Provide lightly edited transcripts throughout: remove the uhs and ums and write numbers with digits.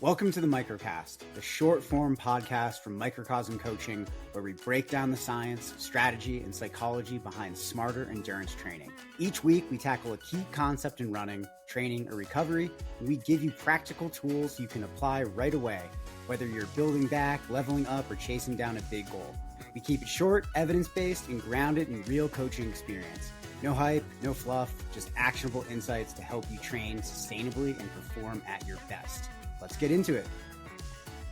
Welcome to the Microcast, the short-form podcast from Microcosm Coaching, where we break down the science, strategy, and psychology behind smarter endurance training. Each week, we tackle a key concept in running, training, or recovery, and we give you practical tools you can apply right away, whether you're building back, leveling up, or chasing down a big goal. We keep it short, evidence-based, and grounded in real coaching experience. No hype, no fluff, just actionable insights to help you train sustainably and perform at your best. Let's get into it.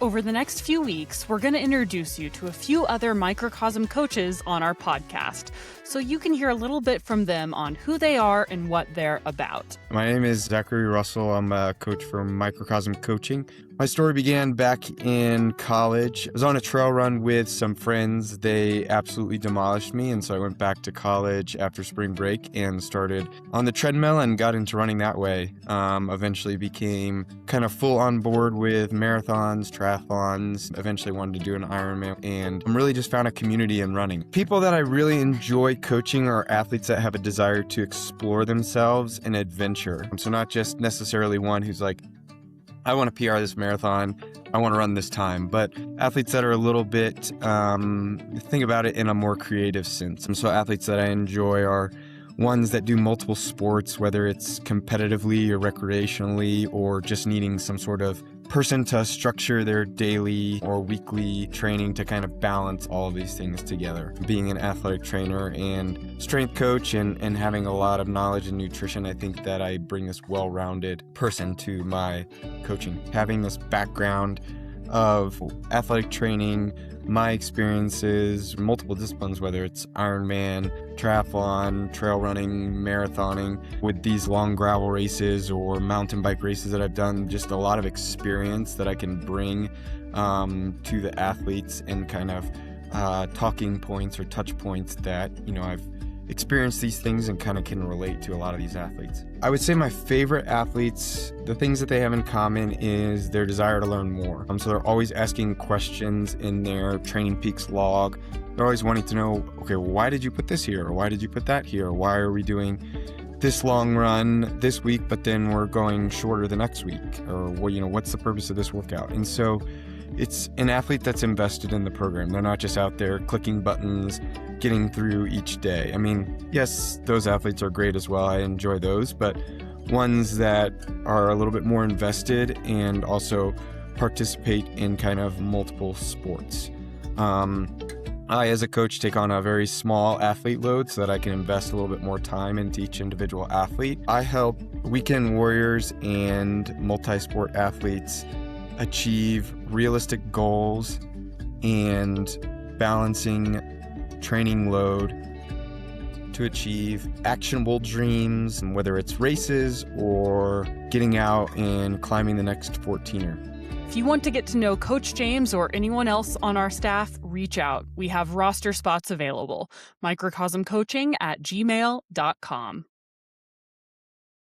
Over the next few weeks, we're going to introduce you to a few other microcosm coaches on our podcast, so you can hear a little bit from them on who they are and what they're about. My name is Zachary Russell. I'm a coach from Microcosm Coaching. My story began back in college. I was on a trail run with some friends. They absolutely demolished me, and so I went back to college after spring break and started on the treadmill and got into running that way. Eventually became kind of full on board with marathons, triathlons, eventually wanted to do an Ironman, and really just found a community in running. People that I really enjoy coaching are athletes that have a desire to explore themselves and adventure. So not just necessarily one who's like, I want to PR this marathon, I want to run this time, but athletes that are a little bit, think about it in a more creative sense. And so athletes that I enjoy are ones that do multiple sports, whether it's competitively or recreationally, or just needing some sort of person to structure their daily or weekly training to kind of balance all of these things together. Being an athletic trainer and strength coach and having a lot of knowledge in nutrition, I think that I bring this well-rounded person to my coaching. Having this background of athletic training, my experiences, multiple disciplines, whether it's Ironman, triathlon, trail running, marathoning, with these long gravel races or mountain bike races that I've done, just a lot of experience that I can bring to the athletes and kind of talking points or touch points that, I've experienced these things and kind of can relate to a lot of these athletes. I would say my favorite athletes, the things that they have in common is their desire to learn more. So they're always asking questions in their Training Peaks log. They're always wanting to know, okay, well, why did you put this here? Or why did you put that here? Or why are we doing this long run this week, but then we're going shorter the next week? Or, well, what's the purpose of this workout? And so it's an athlete that's invested in the program. They're not just out there clicking buttons, getting through each day. I mean, yes, those athletes are great as well. I enjoy those, but ones that are a little bit more invested and also participate in kind of multiple sports. I, as a coach, take on a very small athlete load so that I can invest a little bit more time into each individual athlete. I help weekend warriors and multi-sport athletes achieve realistic goals and balancing training load to achieve actionable dreams, whether it's races or getting out and climbing the next 14er. If you want to get to know Coach James or anyone else on our staff, reach out. We have roster spots available. microcosmcoaching@gmail.com.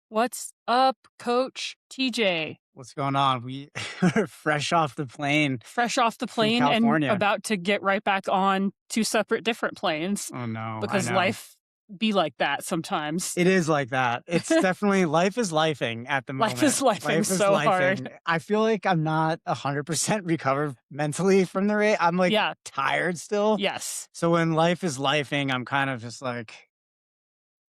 What's up, Coach TJ? What's going on? We are fresh off the plane. Fresh off the plane and California. about to get right back on two separate different planes. Oh, no. Because I know. life be like that sometimes. It is like that. It's definitely, life is lifing at the moment. Life is lifing so hard. I feel like I'm not 100% recovered mentally from the race. I'm tired still. Yes. So when life is lifing, I'm kind of just like,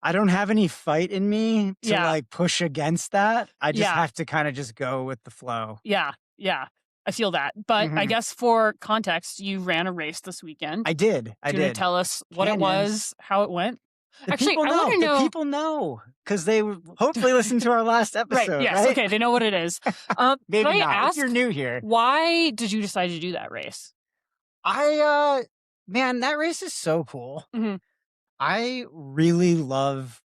I don't have any fight in me to push against that. I just have to kind of just go with the flow. Yeah. I feel that. But I guess for context, you ran a race this weekend. I did. Can you tell us what it was, how it went? Actually, I want to know. The people know because they hopefully listened to our last episode. Right. Yes. Right? Okay. They know what it is. Maybe can I not. ask, if you're new here, why did you decide to do that race? Man, that race is so cool. Mm-hmm. I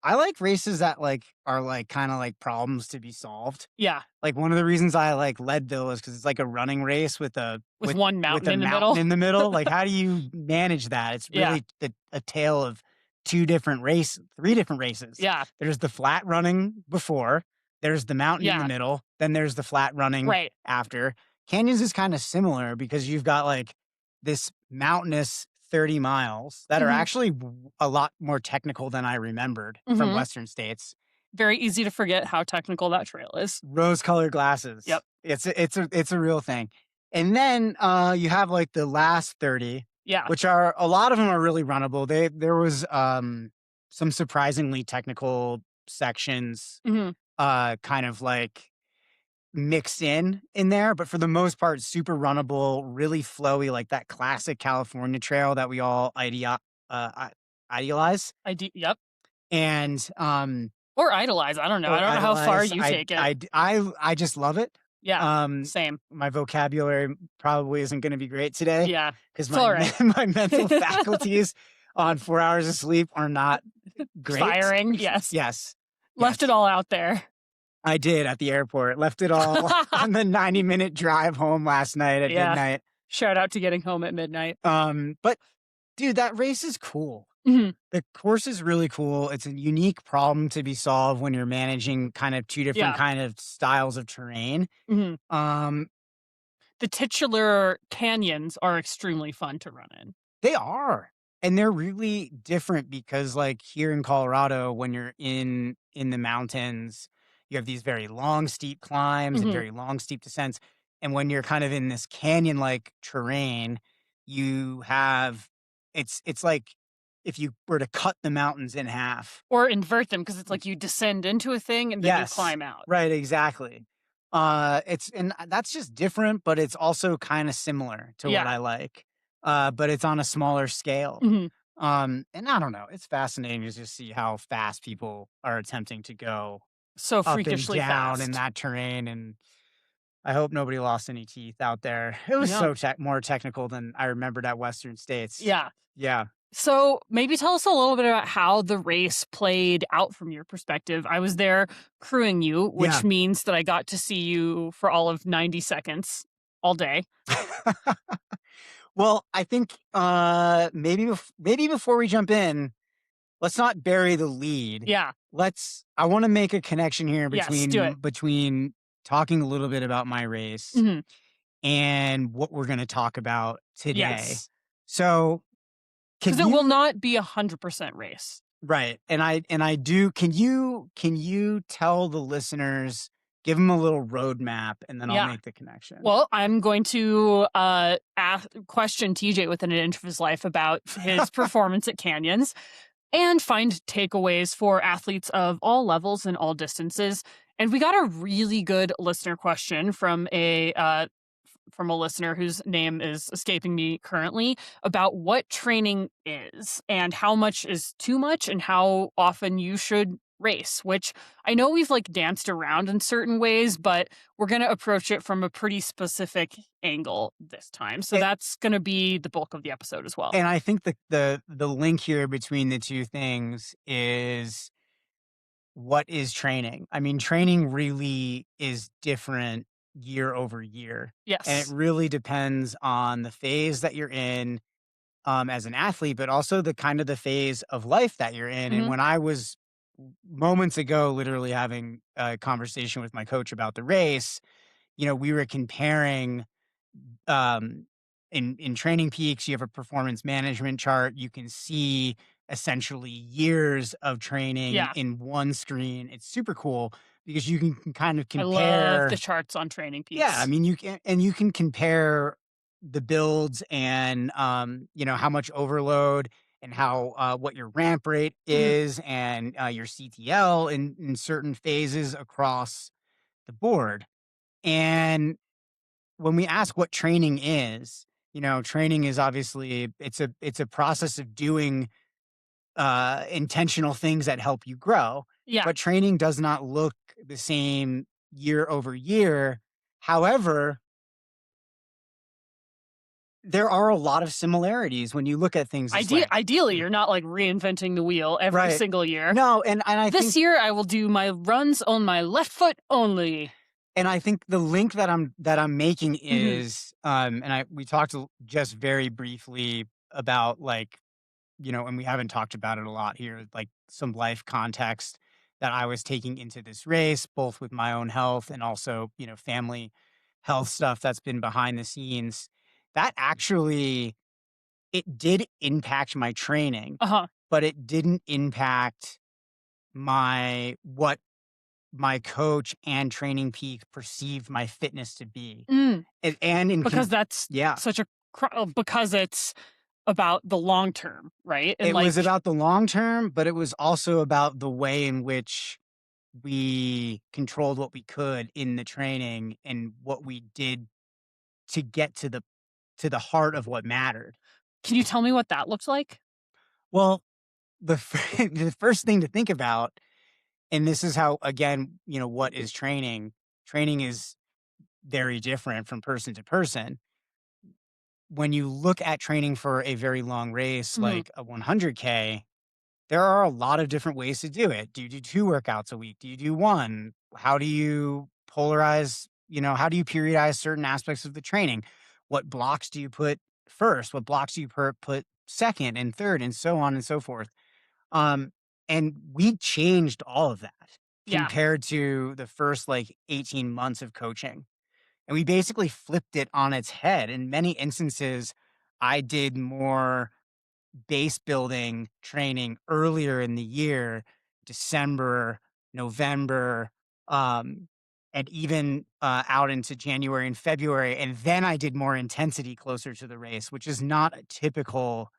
like races that are kind of problems to be solved. Yeah. Like one of the reasons I Leadville is because it's like a running race with one mountain in the mountain middle. in the middle. Like, how do you manage that? It's really a tale of three different races. Yeah. There's the flat running before, there's the mountain in the middle, then there's the flat running after. Canyons is kind of similar because you've got this mountainous 30 miles that are actually a lot more technical than I remembered from Western states. Very easy to forget how technical that trail is. Rose-colored glasses. Yep. It's a real thing. And then you have like the last 30, which are, a lot of them are really runnable. There was some surprisingly technical sections kind of like mixed in there, but for the most part, super runnable, really flowy, like that classic California trail that we all idealize. Yep. And or idolize. I don't know. I don't know how far you take it. I just love it. Yeah. Same. My vocabulary probably isn't going to be great today. Yeah. Because my mental faculties on 4 hours of sleep are not great. Firing. Yes. Yes. Left it all out there. I did at the airport. Left it all on the 90-minute drive home last night at midnight. Shout out to getting home at midnight. But dude, that race is cool. Mm-hmm. The course is really cool. It's a unique problem to be solved when you're managing kind of two different kind of styles of terrain. Mm-hmm. The titular canyons are extremely fun to run in. They are. And they're really different because like here in Colorado, when you're in the mountains, you have these very long, steep climbs and very long, steep descents. And when you're kind of in this canyon-like terrain, you have, it's like if you were to cut the mountains in half. Or invert them, because it's like you descend into a thing and then you climb out. Right, exactly. And that's just different, but it's also kind of similar to what I like. But it's on a smaller scale. Mm-hmm. And I don't know, it's fascinating to just see how fast people are attempting to go so freakishly up and down fast in that terrain. And I hope nobody lost any teeth out there. It was more technical than I remembered at Western States. Yeah. Yeah. So maybe tell us a little bit about how the race played out from your perspective. I was there crewing you, which means that I got to see you for all of 90 seconds all day. Well, I think maybe before we jump in, let's not bury the lead. Yeah. I want to make a connection here between talking a little bit about my race and what we're going to talk about today. Yes. So, because it will not be 100% race. Right. And I do, can you tell the listeners, give them a little roadmap, and then I'll make the connection. Well, I'm going to question TJ within an inch of his life about his performance at canyons and find takeaways for athletes of all levels and all distances. And we got a really good listener question from a listener whose name is escaping me currently about what training is and how much is too much and how often you should race, which I know we've like danced around in certain ways, but we're going to approach it from a pretty specific angle this time. So that's going to be the bulk of the episode as well. And I think the link here between the two things is what is training? I mean, training really is different year over year. Yes. And it really depends on the phase that you're in as an athlete, but also the kind of the phase of life that you're in. And when I was moments ago literally having a conversation with my coach about the race, you know, we were comparing in Training Peaks, you have a performance management chart. You can see essentially years of training in one screen. It's super cool because you can kind of compare. I love the charts on Training Peaks. Yeah, I mean, you can compare the builds and you know, how much overload and how what your ramp rate is and your CTL in certain phases across the board. And when we ask what training is, you know, training is obviously it's a process of doing intentional things that help you grow. Yeah. But training does not look the same year over year. However, there are a lot of similarities when you look at things. Ideally, you're not like reinventing the wheel every single year. No, and I think this year I will do my runs on my left foot only. And I think the link that I'm making is, we talked just very briefly about like, you know, and we haven't talked about it a lot here, like some life context that I was taking into this race, both with my own health and also, you know, family health stuff that's been behind the scenes. That actually, it did impact my training, but it didn't impact what my coach and Training Peak perceived my fitness to be. Mm. Because that's such a because it's about the long term, right? And it was about the long term, but it was also about the way in which we controlled what we could in the training and what we did to get to the heart of what mattered. Can you tell me what that looked like? Well, the first thing to think about, and this is how, again, what is training? Training is very different from person to person. When you look at training for a very long race, like a 100K, there are a lot of different ways to do it. Do you do 2 workouts a week? Do you do 1? How do you polarize, how do you periodize certain aspects of the training? What blocks do you put first? What blocks do you put second and third, and so on and so forth? And we changed all of that compared to the first 18 months of coaching. And we basically flipped it on its head. In many instances, I did more base building training earlier in the year, December, November, and even out into January and February. And then I did more intensity closer to the race, which is not a typical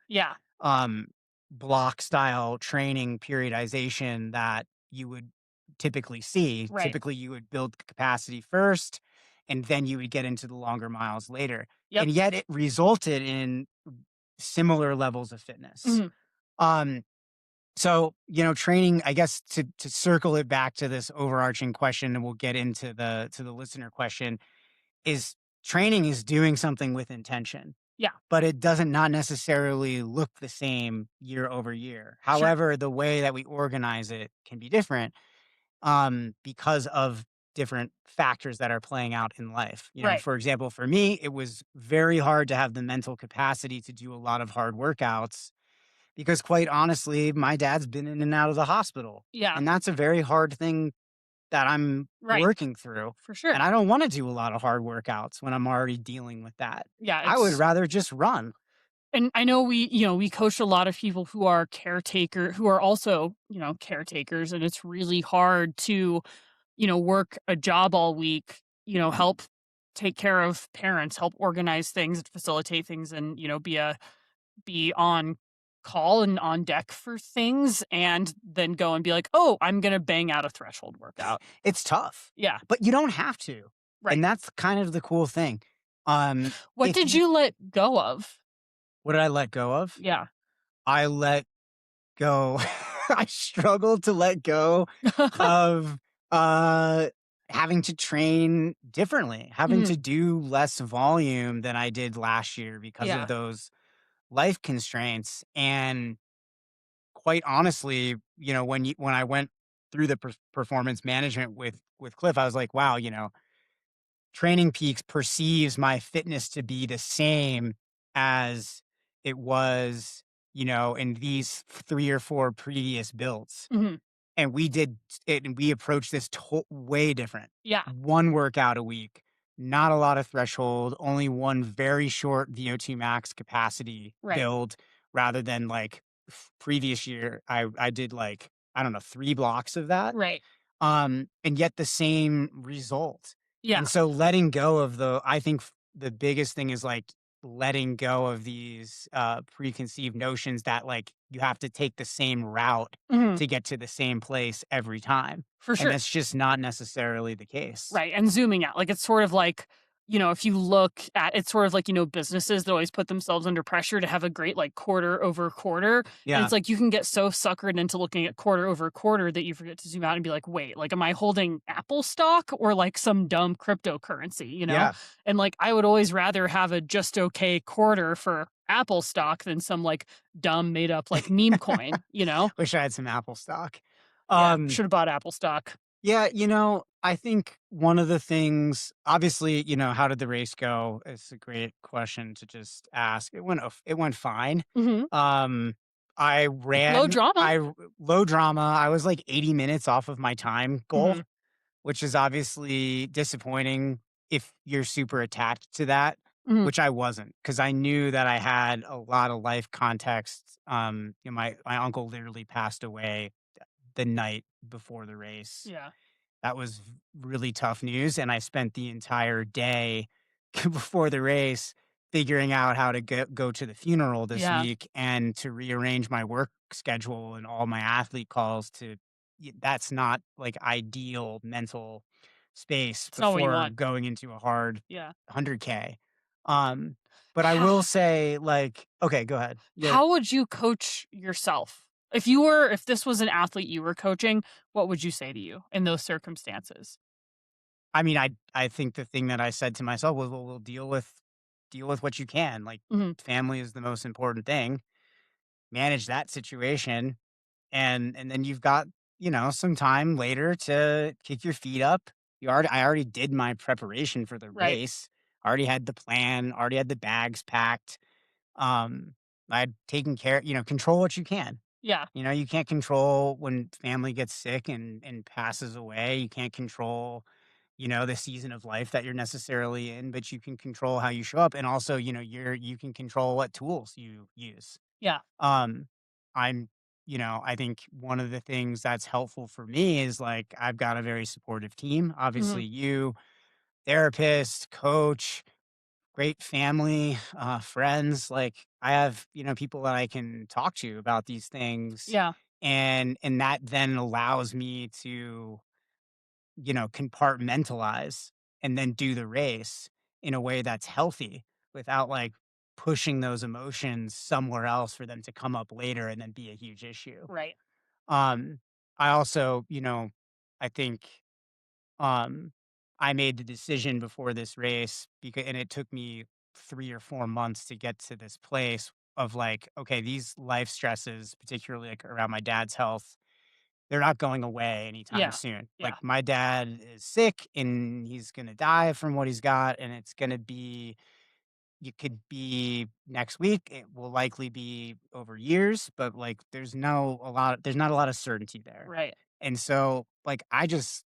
block style training periodization that you would typically see. Right. Typically, you would build capacity first, and then you would get into the longer miles later. Yep. And yet it resulted in similar levels of fitness. So, training, I guess to circle it back to this overarching question, and we'll get into the listener question, is training is doing something with intention. Yeah. But it doesn't not necessarily look the same year over year. However, the way that we organize it can be different because of different factors that are playing out in life. For example, for me, it was very hard to have the mental capacity to do a lot of hard workouts because, quite honestly, my dad's been in and out of the hospital. Yeah. And that's a very hard thing that I'm working through. For sure. And I don't want to do a lot of hard workouts when I'm already dealing with that. Yeah. I would rather just run. And I know we coach a lot of people who are who are also, caretakers, and it's really hard to, work a job all week, help take care of parents, help organize things, facilitate things, and, be on call and on deck for things, and then go and be like, oh, I'm going to bang out a threshold workout. It's tough. Yeah. But you don't have to. Right. And that's kind of the cool thing. What did you let go of? What did I let go of? Yeah. I let go. I struggled to let go of having to train differently, having to do less volume than I did last year because of those life constraints. And quite honestly, when I went through the performance management with Cliff, I was like, wow, Training Peaks perceives my fitness to be the same as it was, in these 3 or 4 previous builds. And we did it, and we approached this way different. Yeah. 1 workout a week, not a lot of threshold, only 1 very short VO2 max capacity build, rather than previous year, I did I don't know, 3 blocks of that. Right. And yet the same result. Yeah. And so letting go of I think the biggest thing is letting go of these preconceived notions that you have to take the same route to get to the same place every time. For sure. And that's just not necessarily the case. Right. And zooming out, it's sort of if you look at it's sort of businesses that always put themselves under pressure to have a great quarter over quarter. Yeah. And it's you can get so suckered into looking at quarter over quarter that you forget to zoom out and be like, wait, am I holding Apple stock or some dumb cryptocurrency, Yeah. And I would always rather have a just okay quarter for Apple stock than some dumb made up meme coin, Wish I had some Apple stock. Should have bought Apple stock. Yeah, I think one of the things, obviously, how did the race go? It's a great question to just ask. It went fine. I ran low drama. Low drama. I was 80 minutes off of my time goal, which is obviously disappointing if you're super attached to that, which I wasn't, because I knew that I had a lot of life context. My uncle literally passed away the night before the race. Yeah. that was really tough news. And I spent the entire day before the race figuring out how to go to the funeral this week and to rearrange my work schedule and all my athlete calls that's not like ideal mental space before going into a hard 100K. But I will say, like, okay, go ahead. How would you coach yourself? If this was an athlete you were coaching, what would you say to you in those circumstances? I mean, I think the thing that I said to myself was, well, we'll deal with what you can. Like, family is the most important thing. Manage that situation, and then you've got, some time later to kick your feet up. I already did my preparation for the race. Already had the plan, already had the bags packed. I'd taken care, control what you can. Yeah. You can't control when family gets sick and passes away. You can't control, the season of life that you're necessarily in, but you can control how you show up. And also, you can control what tools you use. Yeah. I think one of the things that's helpful for me is like, I've got a very supportive team. Obviously you, therapist, coach, great family, friends. Like I have, people that I can talk to about these things. Yeah. And that then allows me to, compartmentalize and then do the race in a way that's healthy without like pushing those emotions somewhere else for them to come up later and then be a huge issue. Right. I also, I think I made the decision before this race and it took me 3 or 4 months to get to this place of like, okay, these life stresses, particularly like around my dad's health, they're not going away anytime soon. Yeah. Like my dad is sick and he's going to die from what he's got. And it could be next week. It will likely be over years, but like there's not a lot of certainty there. Right. And so like, that's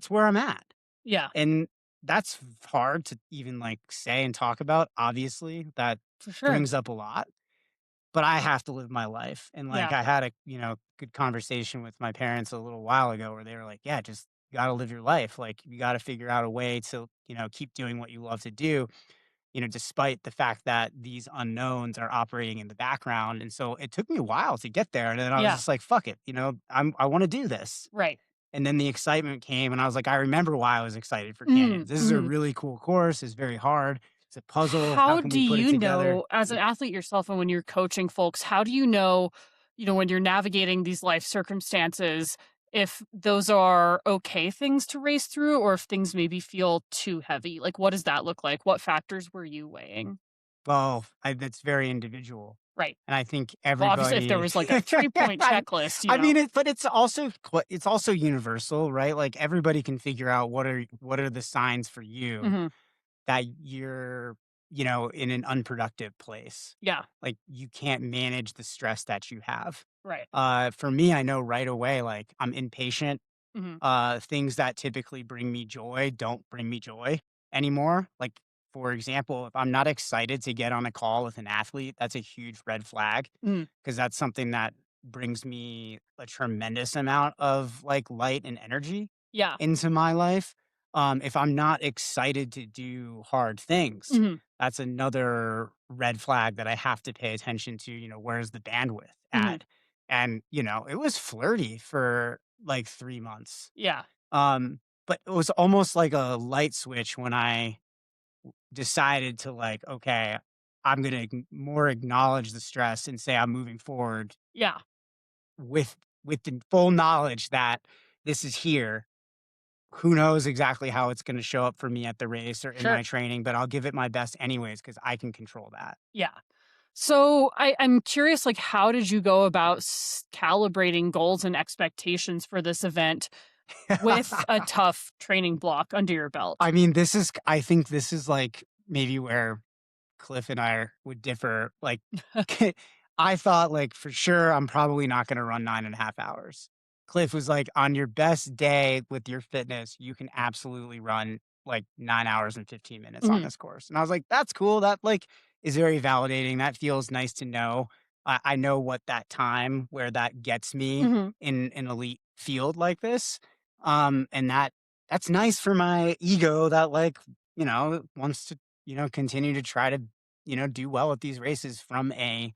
where I'm at. Yeah. And that's hard to even like say and talk about. Obviously that For sure. brings up a lot, but I have to live my life. And like, I had a, good conversation with my parents a little while ago where they were like, yeah, just you got to live your life. Like you got to figure out a way to, keep doing what you love to do, despite the fact that these unknowns are operating in the background. And so it took me a while to get there. And then I was just like, fuck it. I want to do this. Right. And then the excitement came and I was like, I remember why I was excited for Canyons. This is a really cool course. It's very hard. It's a puzzle. How can do we put you it together? know, as an athlete yourself and when you're coaching folks, how do you know, when you're navigating these life circumstances, if those are okay things to race through or if things maybe feel too heavy? Like, what does that look like? What factors were you weighing? Well, that's very individual. Right. And I think everybody. Well, obviously, if there was like a 3-point checklist, I mean, but it's also universal, right? Like everybody can figure out what are the signs for you that you're, in an unproductive place. Yeah. Like you can't manage the stress that you have. Right. For me, I know right away, like I'm impatient. Things that typically bring me joy don't bring me joy anymore. Like, for example, if I'm not excited to get on a call with an athlete, that's a huge red flag because that's something that brings me a tremendous amount of like light and energy into my life. If I'm not excited to do hard things, that's another red flag that I have to pay attention to, where's the bandwidth at? And, it was flirty for like 3 months. Yeah. But it was almost like a light switch when I decided to like, okay, I'm going to more acknowledge the stress and say I'm moving forward. Yeah. With the full knowledge that this is here. Who knows exactly how it's going to show up for me at the race or in my training, but I'll give it my best anyways because I can control that. Yeah. So I'm curious, like, how did you go about calibrating goals and expectations for this event with a tough training block under your belt? I mean, I think this is like maybe where Cliff and I would differ. Like, I thought like for sure I'm probably not going to run 9.5 hours. Cliff was like, on your best day with your fitness, you can absolutely run like 9 hours and 15 minutes on this course. And I was like, that's cool. That like is very validating. That feels nice to know. I know what that time where that gets me in an elite field like this. And that's nice for my ego that like, wants to, continue to try to, do well at these races from a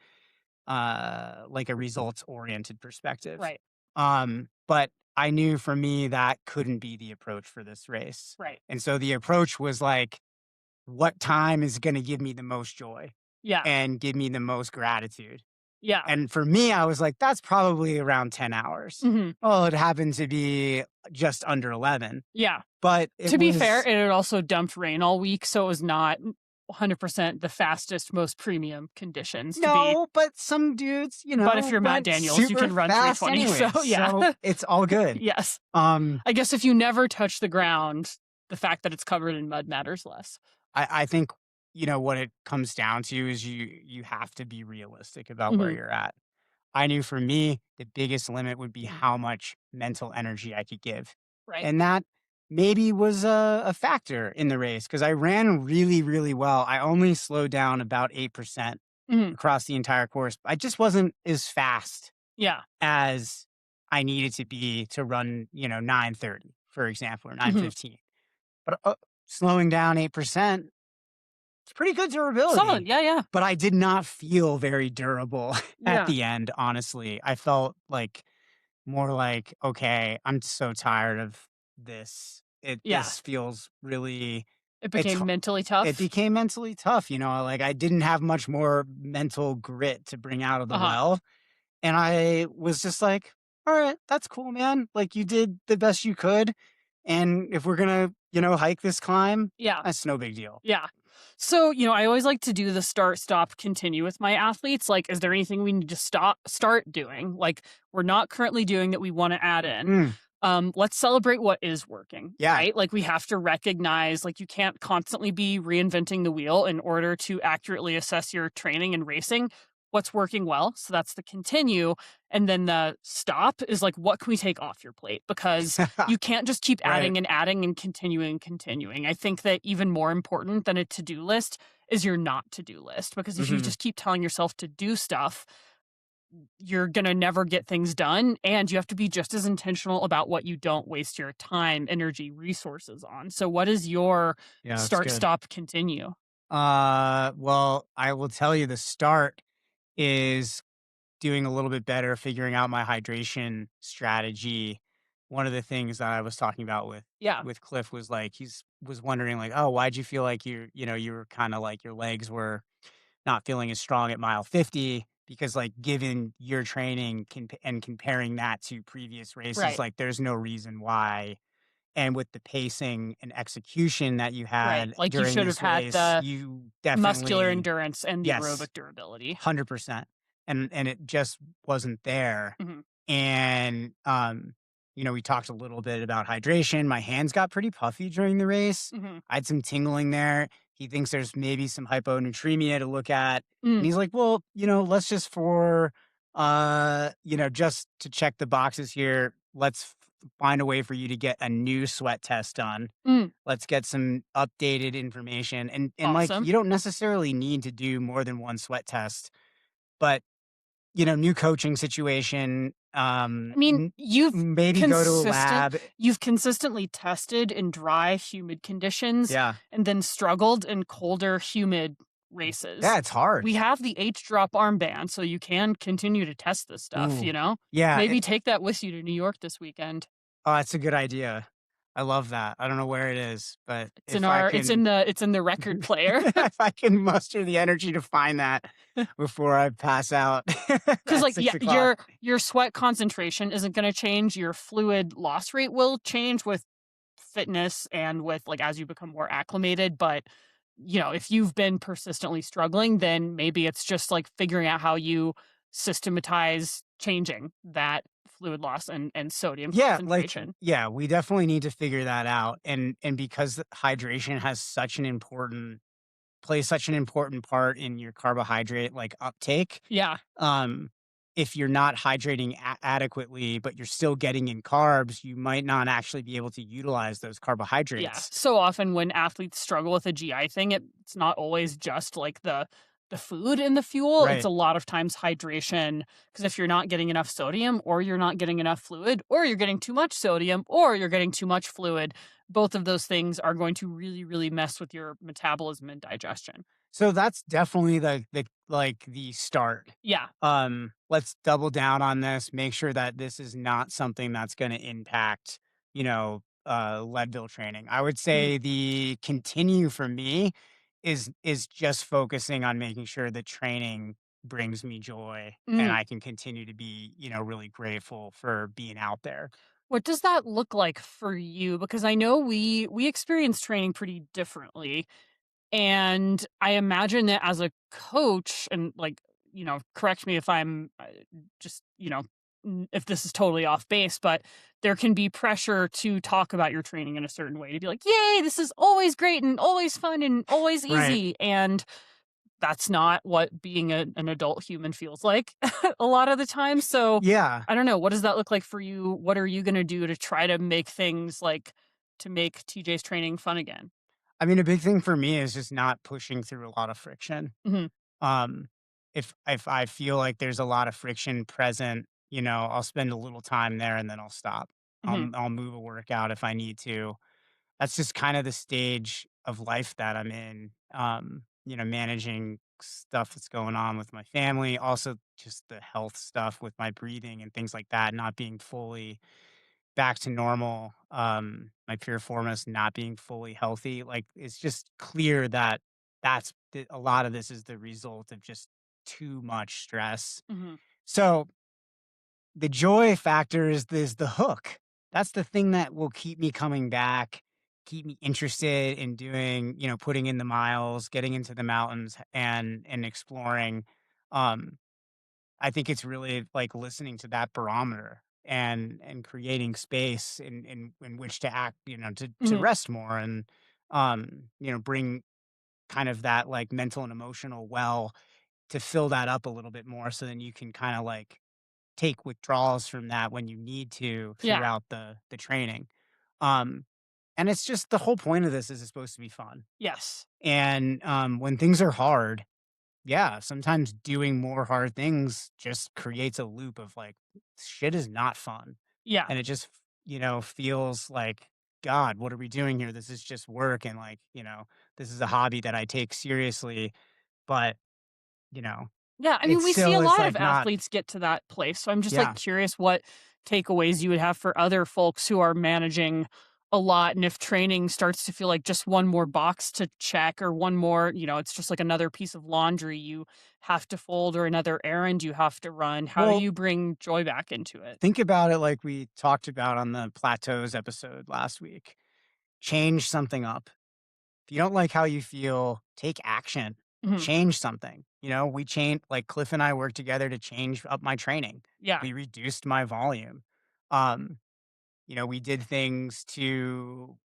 like a results oriented perspective. Right. But I knew for me that couldn't be the approach for this race. Right. And so the approach was like, what time is going to give me the most joy? Yeah. And give me the most gratitude. Yeah. And for me, I was like, that's probably around 10 hours. Mm-hmm. Well, it happened to be just under 11. Yeah. But to be fair, it had also dumped rain all week, so it was not 100% the fastest, most premium conditions. But some dudes, But if you're Matt Daniels, you can run 320. Anyway, so yeah, so it's all good. Yes. I guess if you never touch the ground, the fact that it's covered in mud matters less. I think what it comes down to is you have to be realistic about where you're at. I knew for me the biggest limit would be how much mental energy I could give, right? And that maybe was a factor in the race because I ran really, really well. I only slowed down about 8% across the entire course. I just wasn't as fast, as I needed to be to run, 9:30, for example, or 9:15. But slowing down 8%, it's pretty good durability. Solid, yeah. But I did not feel very durable at the end, honestly. I felt like more like, okay, I'm so tired of this. This feels really... It became mentally tough? It became mentally tough, like I didn't have much more mental grit to bring out of the well. And I was just like, all right, that's cool, man. Like you did the best you could. And if we're going to, hike this climb, that's no big deal. Yeah. So, I always like to do the start, stop, continue with my athletes. Like, is there anything we need to start doing? Like, we're not currently doing that we want to add in. Let's celebrate what is working. Yeah. Right? Like, we have to recognize, like, you can't constantly be reinventing the wheel in order to accurately assess your training and racing. What's working well? So that's the continue. And then the stop is like, what can we take off your plate? Because you can't just keep adding and adding and continuing. I think that even more important than a to-do list is your not to-do list. Because if you just keep telling yourself to do stuff, you're going to never get things done. And you have to be just as intentional about what you don't waste your time, energy, resources on. So what is your start, stop, continue? Well, I will tell you the start is doing a little bit better, figuring out my hydration strategy. One of the things that I was talking about with Cliff was like, was wondering like, oh, why'd you feel like you were kind of like your legs were not feeling as strong at mile 50? Because like given your training and comparing that to previous races, like there's no reason why. And with the pacing and execution that you had, like during you should this have race, had the you definitely muscular endurance and the aerobic durability. 100%. And it just wasn't there. And we talked a little bit about hydration. My hands got pretty puffy during the race. I had some tingling there. He thinks there's maybe some hyponatremia to look at. And he's like, well, let's just just to check the boxes here, let's find a way for you to get a new sweat test done. Let's get some updated information. And awesome. Like, you don't necessarily need to do more than one sweat test, but new coaching situation. I mean, you've maybe go to a lab. You've consistently tested in dry, humid conditions, and then struggled in colder, humid races. Yeah, it's hard. We have the H-drop armband, so you can continue to test this stuff. Yeah, maybe take that with you to New York this weekend. Oh, that's a good idea. I love that. I don't know where it is, but it's in the record player. If I can muster the energy to find that before I pass out. Because your sweat concentration isn't going to change. Your fluid loss rate will change with fitness and with like as you become more acclimated. But if you've been persistently struggling, then maybe it's just like figuring out how you systematize changing that fluid loss and sodium concentration. We definitely need to figure that out. And because hydration has plays such an important part in your carbohydrate like uptake. If you're not hydrating adequately, but you're still getting in carbs, you might not actually be able to utilize those carbohydrates. So often when athletes struggle with a GI thing, it's not always just like the the food in the fuel. It's Right. a lot of times hydration, because if you're not getting enough sodium, or you're not getting enough fluid, or you're getting too much sodium, or you're getting too much fluid, both of those things are going to really, really mess with your metabolism and digestion. So that's definitely the start. Yeah. Let's double down on this, make sure that this is not something that's going to impact, Leadville training. I would say the continue for me is just focusing on making sure the training brings me joy and I can continue to be, really grateful for being out there. What does that look like for you? Because I know we experience training pretty differently. And I imagine that as a coach, and correct me if I'm just, if this is totally off base, but there can be pressure to talk about your training in a certain way, to be like, yay, this is always great and always fun and always easy. Right. And that's not what being an adult human feels like a lot of the time. So Yeah. I don't know. What does that look like for you? What are you going to do to try to make things to make TJ's training fun again? I mean, a big thing for me is just not pushing through a lot of friction. Mm-hmm. If I feel like there's a lot of friction present, I'll spend a little time there and then I'll stop. I'll move a workout if I need to. That's just kind of the stage of life that I'm in. Managing stuff that's going on with my family, also just the health stuff with my breathing and things like that, not being fully back to normal. My piriformis not being fully healthy. Like, it's just clear that a lot of this is the result of just too much stress. Mm-hmm. So the joy factor is the hook. That's the thing that will keep me coming back, keep me interested in doing, putting in the miles, getting into the mountains and exploring. I think it's really like listening to that barometer and creating space in which to act, to rest more and bring kind of that like mental and emotional well to fill that up a little bit more, so then you can kind of like take withdrawals from that when you need to Yeah. throughout the training. Um, and it's just the whole point of this is it's supposed to be fun. Yes. And when things are hard, yeah, sometimes doing more hard things just creates a loop of like, shit is not fun. Yeah. And it just, feels like, God, what are we doing here? This is just work. And like, this is a hobby that I take seriously, but, Yeah, I mean, it we see still a is lot like of not, athletes get to that place. So I'm just yeah. curious what takeaways you would have for other folks who are managing a lot. And if training starts to feel like just one more box to check, or one more, it's just like another piece of laundry you have to fold, or another errand you have to run, how do Well, you bring joy back into it? think about it like we talked about on the plateaus episode last week. Change something up. If you don't like how you feel, take action. Mhm. Change something. We changed, like Cliff and I worked together to change up my training. Yeah. We reduced my volume. Um, we did things to,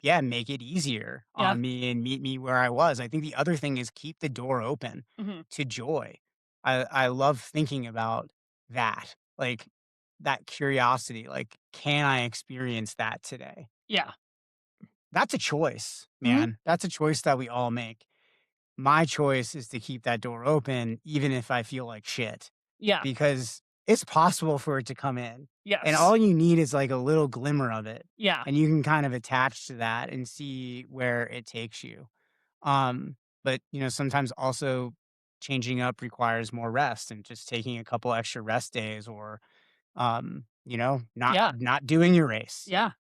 make it easier Yeah. on me and meet me where I was. I think the other thing is keep the door open Mhm. to joy. I love thinking about that, like that curiosity, like, can I experience that today? Yeah. That's a choice, Mhm. man. That's a choice that we all make. My choice is to keep that door open, even if I feel like shit, Yeah. because it's possible for it to come in. And Yes. all you need is like a little glimmer of it. Yeah. And you can kind of attach to that and see where it takes you. But sometimes also changing up requires more rest and just taking a couple extra rest days, or not Yeah. not doing your race. Yeah.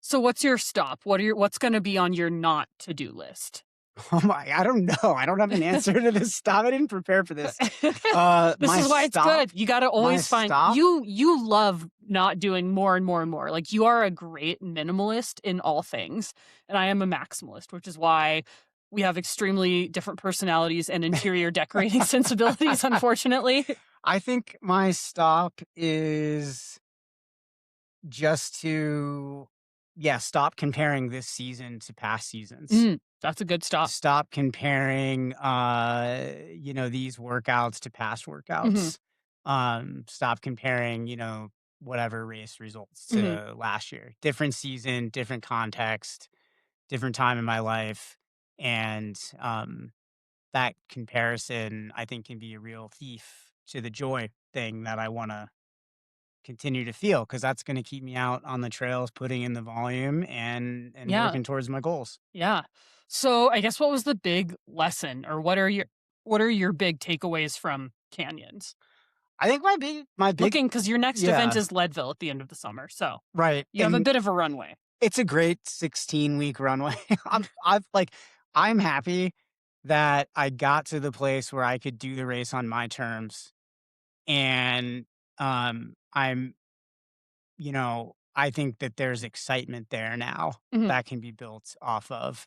So what's your stop? What's going to be on your not to-do list? Oh my, I don't know. I don't have an answer to this. Stop. I didn't prepare for this. This My is why it's stop- good. You got to always my find stop? you love not doing more and more and more. Like, you are a great minimalist in all things, and I am a maximalist, which is why we have extremely different personalities and interior decorating sensibilities, unfortunately. I think my stop is just to, stop comparing this season to past seasons. That's a good stop. Stop comparing, these workouts to past workouts. Stop comparing, whatever race results to last year. Different season, different context, different time in my life. And, that comparison, I think, can be a real thief to the joy thing that I want to continue to feel, because that's going to keep me out on the trails, putting in the volume and working towards my goals. Yeah. So I guess what was the big lesson, or what are your big takeaways from Canyons? I think my big looking, because your next event is Leadville at the end of the summer, so right, you have a bit of a runway. It's a great 16-week runway. I'm happy that I got to the place where I could do the race on my terms, and I'm, I think that there's excitement there now that can be built off of,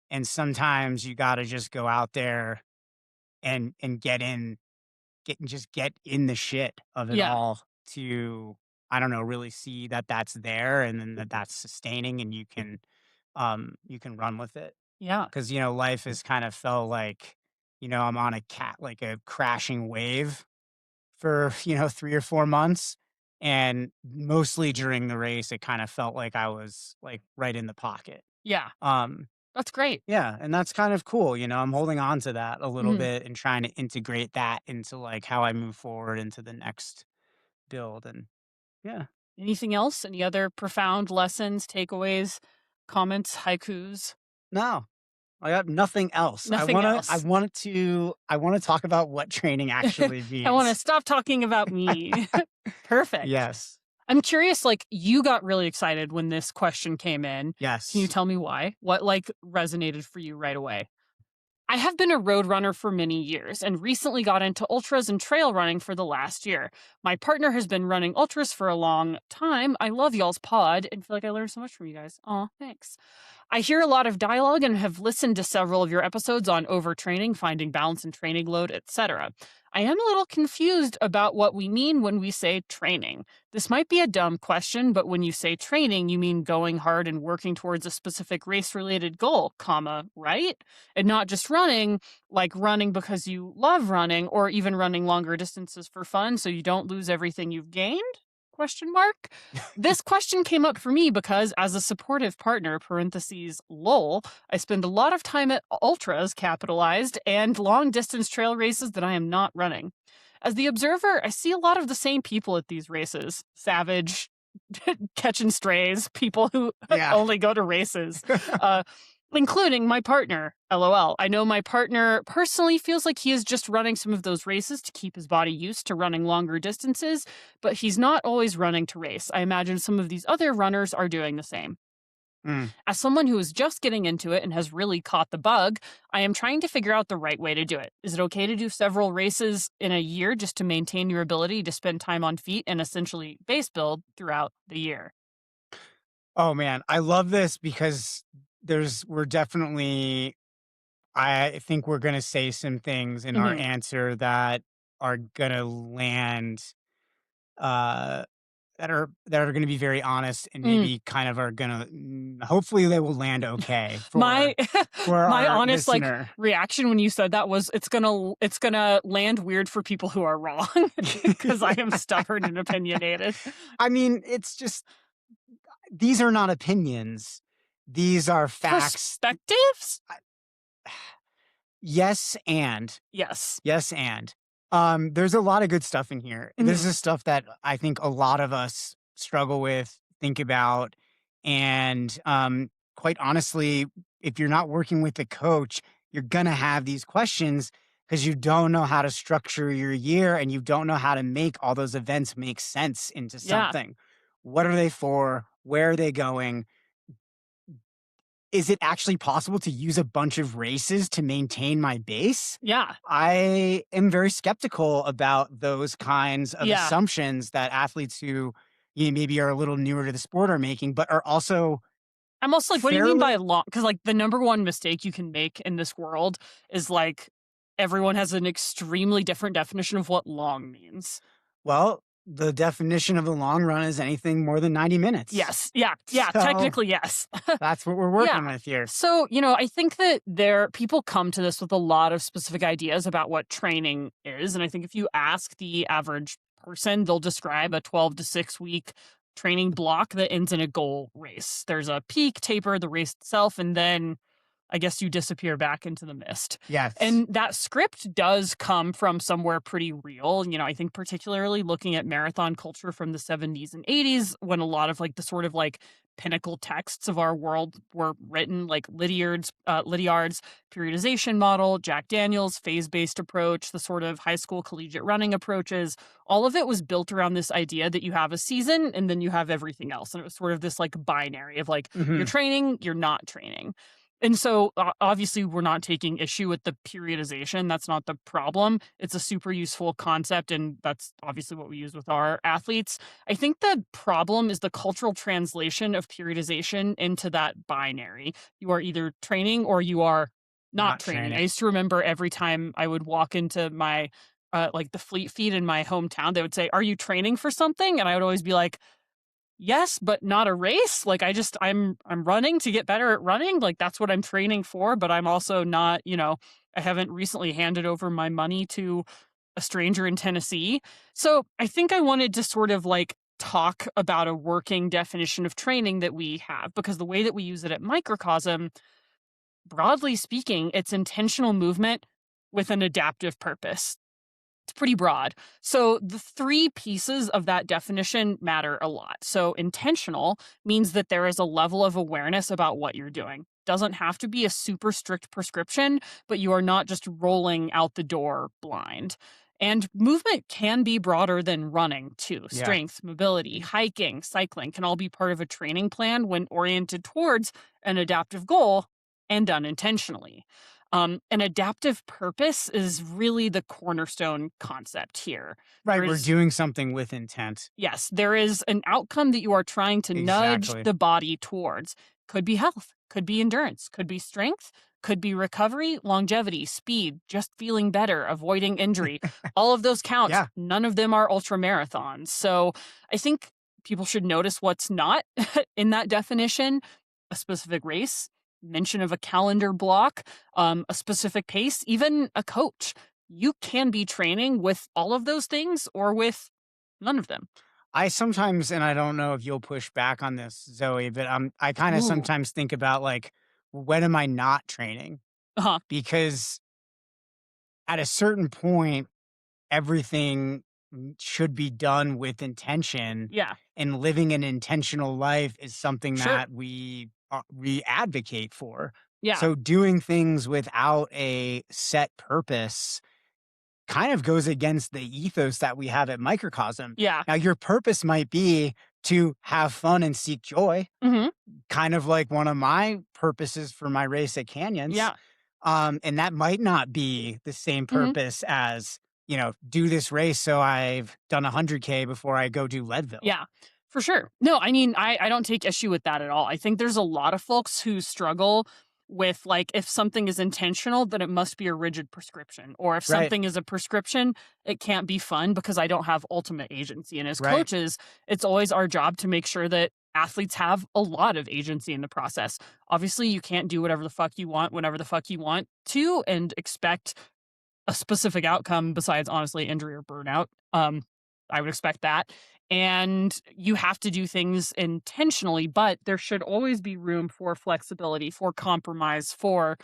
and sometimes you got to just go out there and get in the shit of it all to, I don't know, really see that that's there, and then that's sustaining, and you can run with it. Yeah. Because, life has kind of felt like, I'm on a crashing wave for, 3 or 4 months. And mostly during the race, it kind of felt like I was like right in the pocket. Yeah. That's great. Yeah. And that's kind of cool. I'm holding on to that a little bit and trying to integrate that into like how I move forward into the next build. And yeah. Anything else? Any other profound lessons, takeaways, comments, haikus? No, I got nothing else. Nothing else. I want to talk about what training actually means. I want to stop talking about me. Perfect. Yes. I'm curious, you got really excited when this question came in. Yes. Can you tell me why? What resonated for you right away? I have been a road runner for many years and recently got into ultras and trail running for the last year. My partner has been running ultras for a long time. I love y'all's pod and feel like I learned so much from you guys. Aw, thanks. I hear a lot of dialogue and have listened to several of your episodes on overtraining, finding balance in training load, etc. I am a little confused about what we mean when we say training. This might be a dumb question, but when you say training, you mean going hard and working towards a specific race-related goal, right? And not just running, like running because you love running, or even running longer distances for fun so you don't lose everything you've gained? This question came up for me because as a supportive partner, (lol), I spend a lot of time at ultras, capitalized, and long distance trail races that I am not running. As the observer, I see a lot of the same people at these races. Savage, catching strays, people who only go to races. Including my partner, LOL. I know my partner personally feels like he is just running some of those races to keep his body used to running longer distances, but he's not always running to race. I imagine some of these other runners are doing the same. As someone who is just getting into it and has really caught the bug, I am trying to figure out the right way to do it. Is it okay to do several races in a year just to maintain your ability to spend time on feet and essentially base build throughout the year? Oh man, I love this because I think we're going to say some things in our answer that are going to land, that are going to be very honest and maybe kind of are going to, hopefully they will land okay. My honest listener. Reaction when you said that was it's gonna land weird for people who are wrong because I am stubborn and opinionated. I mean, it's just, these are not opinions. These are facts. Perspectives? Yes, and. Yes. Yes, and. There's a lot of good stuff in here. This is stuff that I think a lot of us struggle with, think about, and quite honestly, if you're not working with a coach, you're going to have these questions because you don't know how to structure your year and you don't know how to make all those events make sense into something. Yeah. What are they for? Where are they going? Is it actually possible to use a bunch of races to maintain my base? Yeah. I am very skeptical about those kinds of assumptions that athletes who maybe are a little newer to the sport are making, but are also... I'm also like, what do you mean by long? Because the number one mistake you can make in this world is everyone has an extremely different definition of what long means. Well, the definition of a long run is anything more than 90 minutes. Yes. Yeah. Yeah. So technically, yes. That's what we're working with here. So, I think that people come to this with a lot of specific ideas about what training is. And I think if you ask the average person, they'll describe a 12 to 6 week training block that ends in a goal race. There's a peak, taper, the race itself, and then I guess you disappear back into the mist. Yes. And that script does come from somewhere pretty real. I think particularly looking at marathon culture from the 70s and 80s, when a lot of like the sort of like pinnacle texts of our world were written, like Lydiard's periodization model, Jack Daniels' phase-based approach, the sort of high school collegiate running approaches. All of it was built around this idea that you have a season and then you have everything else. And it was sort of this like binary of like, you're training, you're not training. And so obviously we're not taking issue with the periodization. That's not the problem. It's a super useful concept, and that's obviously what we use with our athletes. I think the problem is the cultural translation of periodization into that binary. You are either training or you are not training. I used to remember every time I would walk into my like the fleet feed in my hometown, they would say, "Are you training for something?" And I would always be like, yes, but not a race. Like I'm running to get better at running. Like that's what I'm training for, but I'm also not, I haven't recently handed over my money to a stranger in Tennessee. So I think I wanted to sort of like talk about a working definition of training that we have, because the way that we use it at Microcosm, broadly speaking, it's intentional movement with an adaptive purpose. It's pretty broad. So the three pieces of that definition matter a lot. So intentional means that there is a level of awareness about what you're doing. Doesn't have to be a super strict prescription, but you are not just rolling out the door blind. And movement can be broader than running too. Yeah. Strength, mobility, hiking, cycling can all be part of a training plan when oriented towards an adaptive goal and done intentionally. An adaptive purpose is really the cornerstone concept here. Right, we're doing something with intent. Yes, there is an outcome that you are trying to nudge the body towards. Could be health, could be endurance, could be strength, could be recovery, longevity, speed, just feeling better, avoiding injury. All of those count. Yeah. None of them are ultra marathons. So I think people should notice what's not in that definition: a specific race, mention of a calendar block, a specific pace, even a coach. You can be training with all of those things or with none of them. I sometimes, and I don't know if you'll push back on this, Zoe, but I kind of sometimes think about like, when am I not training? Because at a certain point, everything should be done with intention. Yeah. And living an intentional life is something that we advocate for. Yeah. So doing things without a set purpose kind of goes against the ethos that we have at Microcosm. Yeah. Now, your purpose might be to have fun and seek joy, kind of like one of my purposes for my race at Canyons. Yeah. And that might not be the same purpose as, do this race so I've done 100K before I go do Leadville. Yeah, for sure. No, I mean, I don't take issue with that at all. I think there's a lot of folks who struggle with, like, if something is intentional, then it must be a rigid prescription. Or if something is a prescription, it can't be fun because I don't have ultimate agency. And as coaches, it's always our job to make sure that athletes have a lot of agency in the process. Obviously, you can't do whatever the fuck you want, whenever the fuck you want to, and expect a specific outcome besides, honestly, injury or burnout. I would expect that. And you have to do things intentionally, but there should always be room for flexibility, for compromise, for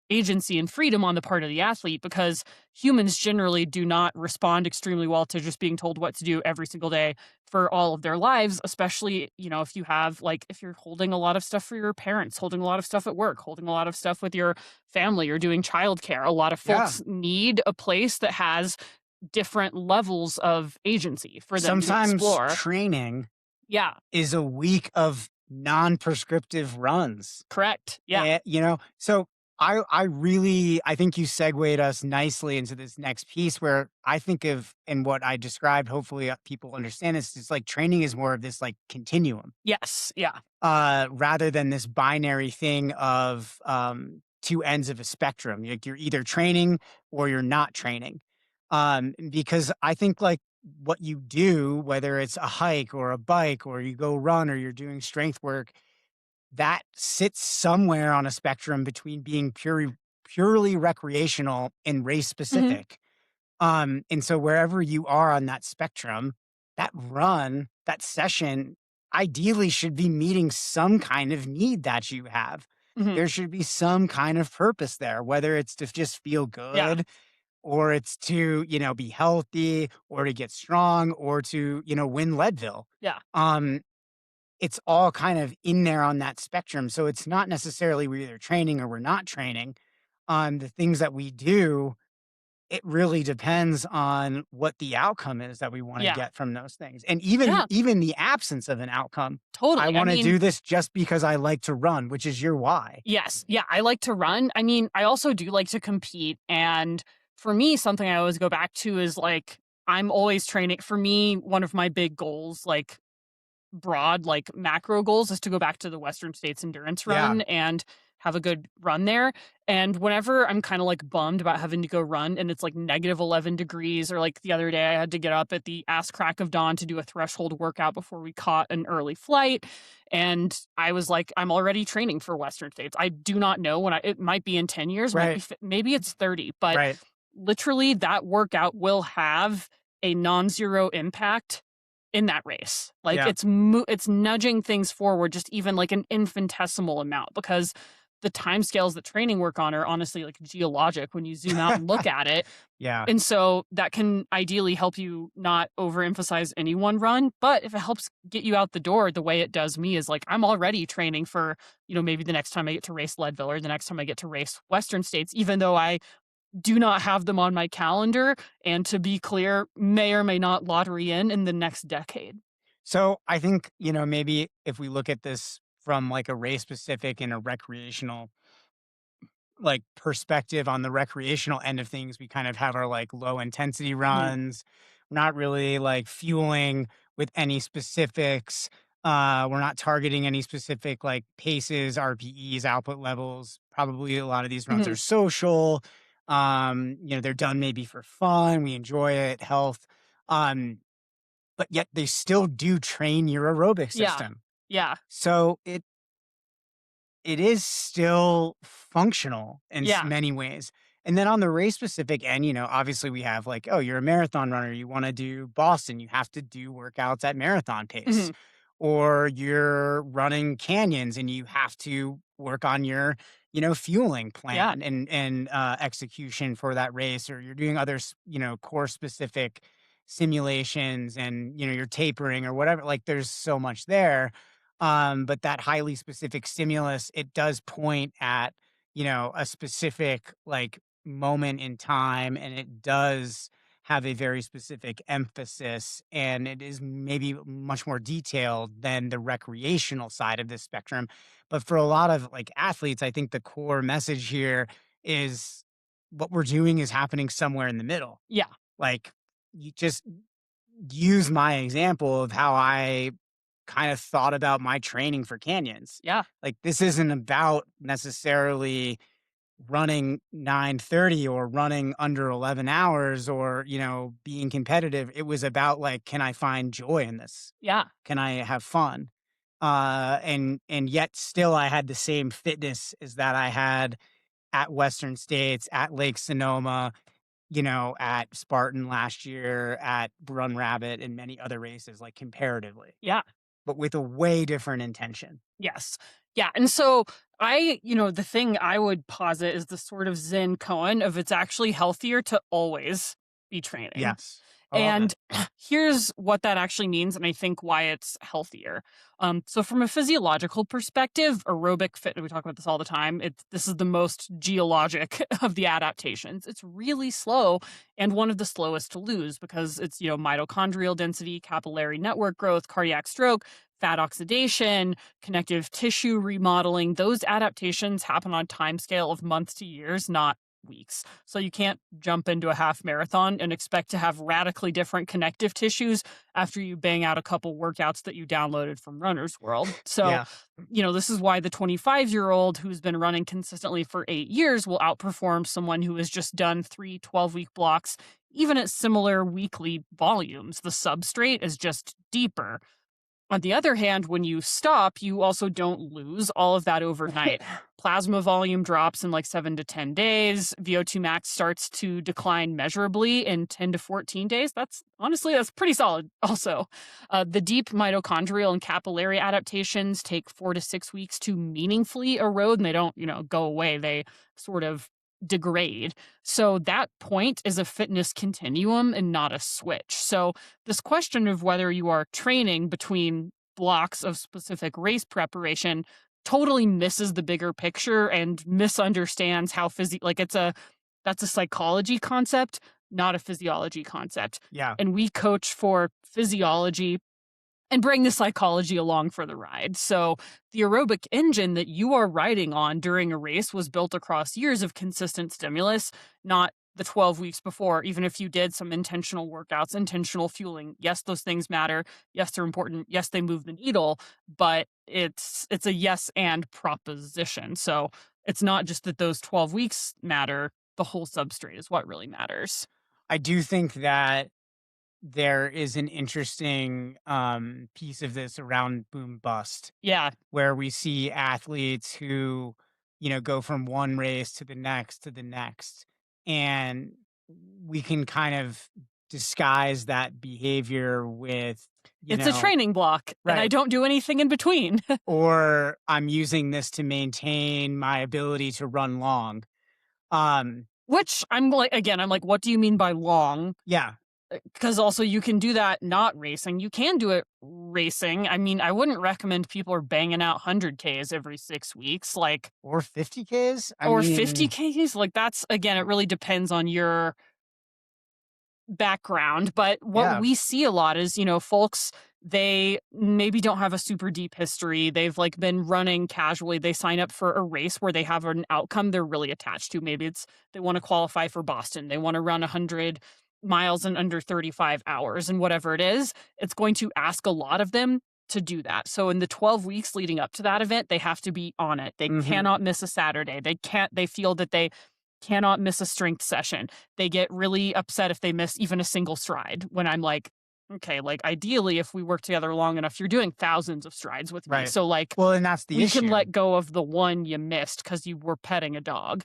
agency and freedom on the part of the athlete, because humans generally do not respond extremely well to just being told what to do every single day for all of their lives, especially, if you have, like, if you're holding a lot of stuff for your parents, holding a lot of stuff at work, holding a lot of stuff with your family, or doing childcare. A lot of folks need a place that has different levels of agency for them to explore. Sometimes training is a week of non-prescriptive runs. Correct. Yeah. So I think you segued us nicely into this next piece, where I think of, and what I described, hopefully people understand this, is like training is more of this like continuum. Yes. Yeah. Rather than this binary thing of two ends of a spectrum. You're either training or you're not training. Because I think like what you do, whether it's a hike or a bike or you go run or you're doing strength work, that sits somewhere on a spectrum between being purely recreational and race specific. And so wherever you are on that spectrum, that run, that session, ideally should be meeting some kind of need that you have. there should be some kind of purpose there, whether it's to just feel good or it's to, be healthy or to get strong or to, win Leadville. Yeah. It's all kind of in there on that spectrum. So it's not necessarily we're either training or we're not training. On the things that we do, it really depends on what the outcome is that we want to get from those things. And even the absence of an outcome. Totally. I want to do this just because I like to run, which is your why. Yes. Yeah. I like to run. I mean, I also do like to compete. And for me, something I always go back to is like, I'm always training. For me, one of my big goals, like broad, like macro goals, is to go back to the Western States endurance run and have a good run there. And whenever I'm kind of like bummed about having to go run and it's like negative 11 degrees, or like the other day I had to get up at the ass crack of dawn to do a threshold workout before we caught an early flight. And I was like, I'm already training for Western States. I do not know when it might be in 10 years, maybe it's 30, but literally that workout will have a non-zero impact in that race. Like it's nudging things forward just even like an infinitesimal amount, because the timescales that training work on are honestly like geologic when you zoom out and look at it. Yeah. And so that can ideally help you not overemphasize any one run. But if it helps get you out the door, the way it does me is like, I'm already training for, maybe the next time I get to race Leadville or the next time I get to race Western States, even though I do not have them on my calendar. And to be clear, may or may not lottery in the next decade. So I think, maybe if we look at this from like a race specific and a recreational like perspective, on the recreational end of things, we kind of have our like low intensity runs. We're not really like fueling with any specifics. We're not targeting any specific like paces, RPEs, output levels. Probably a lot of these runs are social. They're done maybe for fun. We enjoy it, health. But yet they still do train your aerobic system. Yeah. So it is still functional in many ways. And then on the race specific end, obviously we have like, oh, you're a marathon runner. You want to do Boston. You have to do workouts at marathon pace. Or you're running canyons and you have to work on your, fueling plan and execution for that race. Or you're doing other, course specific simulations and, you're tapering or whatever. Like there's so much there. But that highly specific stimulus, it does point at, a specific like moment in time, and it does have a very specific emphasis, and it is maybe much more detailed than the recreational side of this spectrum. But for a lot of like athletes, I think the core message here is what we're doing is happening somewhere in the middle. Yeah. Like you just use my example of how I kind of thought about my training for canyons. Yeah. Like this isn't about necessarily running 9:30 or running under 11 hours or, being competitive. It was about like, can I find joy in this? Yeah. Can I have fun? And yet still I had the same fitness as that I had at Western States, at Lake Sonoma, at Spartan last year, at Run Rabbit, and many other races, like comparatively. Yeah. But with a way different intention. Yes. Yeah. And so the thing I would posit is the sort of 𝐬𝐮𝐬𝐿 of it's actually healthier to always be training. Yes. And here's what that actually means, and I think why it's healthier. So from a physiological perspective, aerobic fitness, we talk about this all the time, this is the most geologic of the adaptations. It's really slow and one of the slowest to lose because it's, mitochondrial density, capillary network growth, cardiac stroke, fat oxidation, connective tissue remodeling. Those adaptations happen on a time scale of months to years, not weeks. So you can't jump into a half marathon and expect to have radically different connective tissues after you bang out a couple workouts that you downloaded from Runner's World. So, this is why the 25-year-old who's been running consistently for 8 years will outperform someone who has just done 3 12-week blocks, even at similar weekly volumes. The substrate is just deeper. On the other hand, when you stop, you also don't lose all of that overnight. Plasma volume drops in like 7 to 10 days. VO2 max starts to decline measurably in 10 to 14 days. That's pretty solid also. The deep mitochondrial and capillary adaptations take 4 to 6 weeks to meaningfully erode, and they don't, go away. They sort of degrade. So that point is a fitness continuum and not a switch. So this question of whether you are training between blocks of specific race preparation totally misses the bigger picture and misunderstands how that's a psychology concept, not a physiology concept. Yeah. And we coach for physiology and bring the psychology along for the ride. So the aerobic engine that you are riding on during a race was built across years of consistent stimulus, not the 12 weeks before, even if you did some intentional workouts, intentional fueling. Yes, those things matter. Yes, they're important. Yes, they move the needle, but it's a yes and proposition. So it's not just that those 12 weeks matter. The whole substrate is what really matters. I do think that there is an interesting piece of this around boom bust. Yeah. Where we see athletes who, go from one race to the next, and we can kind of disguise that behavior with, it's a training block, right, and I don't do anything in between. Or I'm using this to maintain my ability to run long. Which I'm like, what do you mean by long? Yeah. Because also you can do that not racing. You can do it racing. I mean, I wouldn't recommend people are banging out 100Ks every 6 weeks. Or 50Ks? 50Ks? That's, again, it really depends on your background. But what we see a lot is, folks, they maybe don't have a super deep history. They've been running casually. They sign up for a race where they have an outcome they're really attached to. Maybe they want to qualify for Boston. They want to run 100 miles in under 35 hours, and whatever it is, it's going to ask a lot of them to do that. So in the 12 weeks leading up to that event, they have to be on it. They cannot miss a Saturday. They feel that they cannot miss a strength session. They get really upset if they miss even a single stride, when I'm like, okay, ideally, if we work together long enough, you're doing thousands of strides with me. Right. So well, and that's the issue. We can let go of the one you missed because you were petting a dog.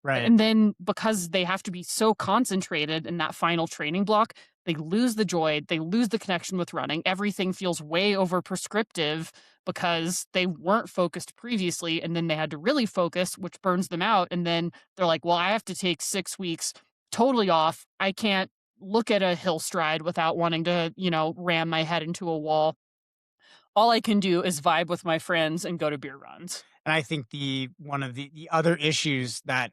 Right. And then because they have to be so concentrated in that final training block, they lose the joy, they lose the connection with running. Everything feels way over prescriptive because they weren't focused previously, and then they had to really focus, which burns them out. And then they're like, well, I have to take 6 weeks totally off. I can't look at a hill stride without wanting to, ram my head into a wall. All I can do is vibe with my friends and go to beer runs. And I think one of the other issues that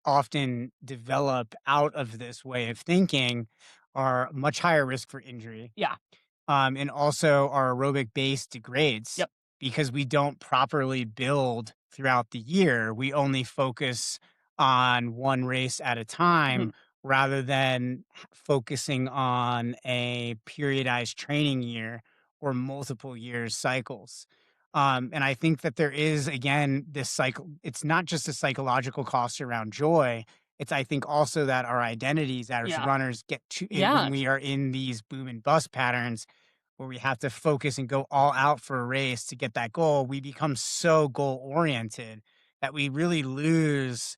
often develop out of this way of thinking are much higher risk for injury. Yeah. And also our aerobic base degrades. Yep. Because we don't properly build throughout the year. We only focus on one race at a time rather than focusing on a periodized training year or multiple years cycles. And I think that there is, again, this cycle. It's not just a psychological cost around joy. It's, I think, also that our identities as runners get to when we are in these boom and bust patterns where we have to focus and go all out for a race to get that goal. We become so goal oriented that we really lose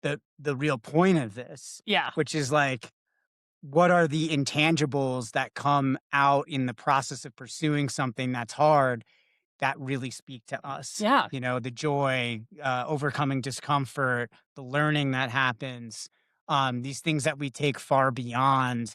the real point of this. Yeah. Which is what are the intangibles that come out in the process of pursuing something that's hard that really speak to us? Yeah. The joy, overcoming discomfort, the learning that happens, these things that we take far beyond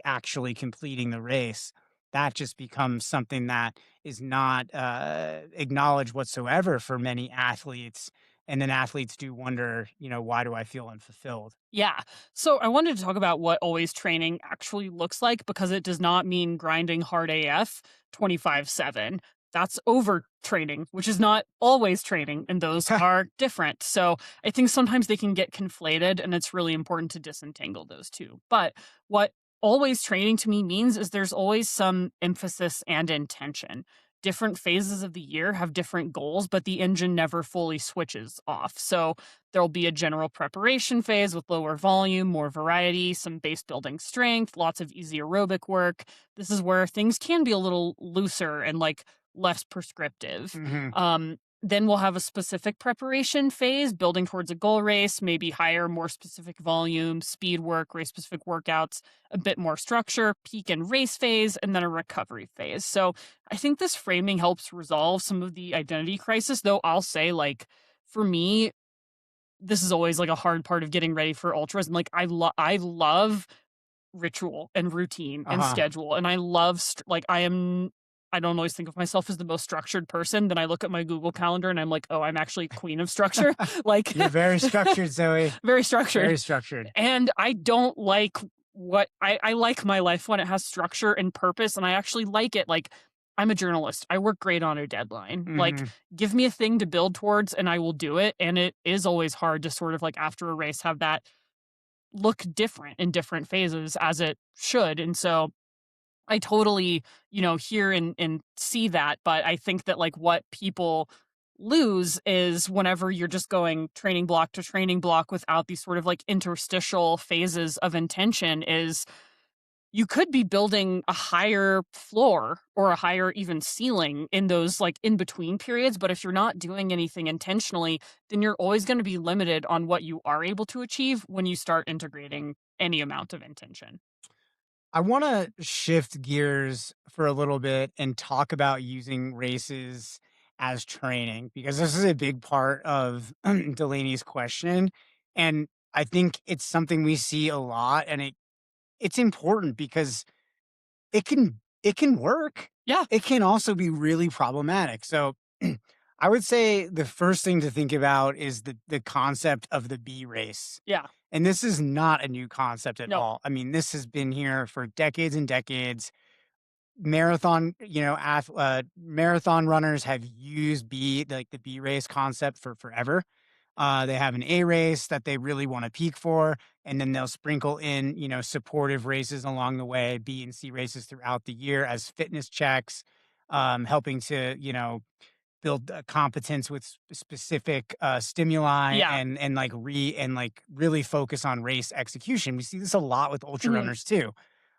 actually completing the race. That just becomes something that is not acknowledged whatsoever for many athletes. And then athletes do wonder, why do I feel unfulfilled? Yeah. So I wanted to talk about what always training actually looks like, because it does not mean grinding hard AF 24/7. That's overtraining, which is not always training, and those are different. So I think sometimes they can get conflated, and it's really important to disentangle those two. But what always training to me means is there's always some emphasis and intention. Different phases of the year have different goals, but the engine never fully switches off. So there'll be a general preparation phase with lower volume, more variety, some base building strength, lots of easy aerobic work. This is where things can be a little looser and less prescriptive. Then we'll have a specific preparation phase, building towards a goal race, maybe higher, more specific volume, speed work, race-specific workouts, a bit more structure, peak and race phase, and then a recovery phase. So I think this framing helps resolve some of the identity crisis, though I'll say, like, for me, this is always like a hard part of getting ready for ultras. And like, I love ritual and routine and schedule. And I love, I don't always think of myself as the most structured person. Then I look at my Google Calendar and I'm like, oh, I'm actually queen of structure. Like, you're very structured, Zoe. Very structured. Very structured. And I don't like I like my life when it has structure and purpose. And I actually like it. Like, I'm a journalist. I work great on a deadline. Like, give me a thing to build towards and I will do it. And it is always hard to sort of like after a race have that look different in different phases, as it should. And so I totally, hear and see that. But I think that like what people lose is whenever you're just going training block to training block without these sort of like interstitial phases of intention, is you could be building a higher floor or a higher even ceiling in those like in between periods. But if you're not doing anything intentionally, then you're always going to be limited on what you are able to achieve when you start integrating any amount of intention. I want to shift gears for a little bit and talk about using races as training, because this is a big part of Delaney's question. And I think it's something we see a lot, and it's important because it can work. Yeah. It can also be really problematic. So I would say the first thing to think about is the concept of the B race. Yeah. And this is not a new concept at all. I mean, this has been here for decades and decades. Marathon, marathon runners have used the B race concept for forever. They have an A race that they really want to peak for, and then they'll sprinkle in, supportive races along the way, B and C races throughout the year as fitness checks, helping to, build competence with specific stimuli and really focus on race execution. We see this a lot with ultra runners too.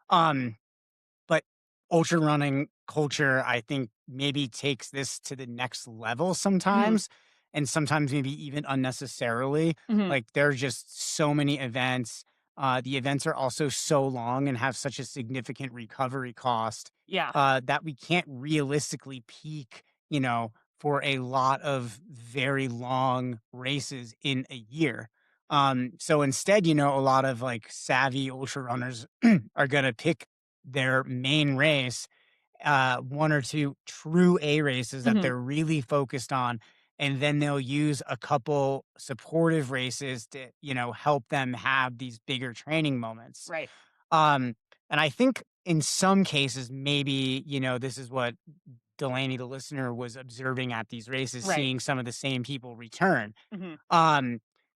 But ultra running culture, I think, maybe takes this to the next level sometimes, and sometimes maybe even unnecessarily. Like, there are just so many events. The events are also so long and have such a significant recovery cost that we can't realistically peak, for a lot of very long races in a year. So instead, a lot of like savvy ultra runners are going to pick their main race, one or two true A races that they're really focused on. And then they'll use a couple supportive races to, help them have these bigger training moments. Right. And I think in some cases, maybe, this is what Delaney, the listener, was observing at these races, seeing some of the same people return.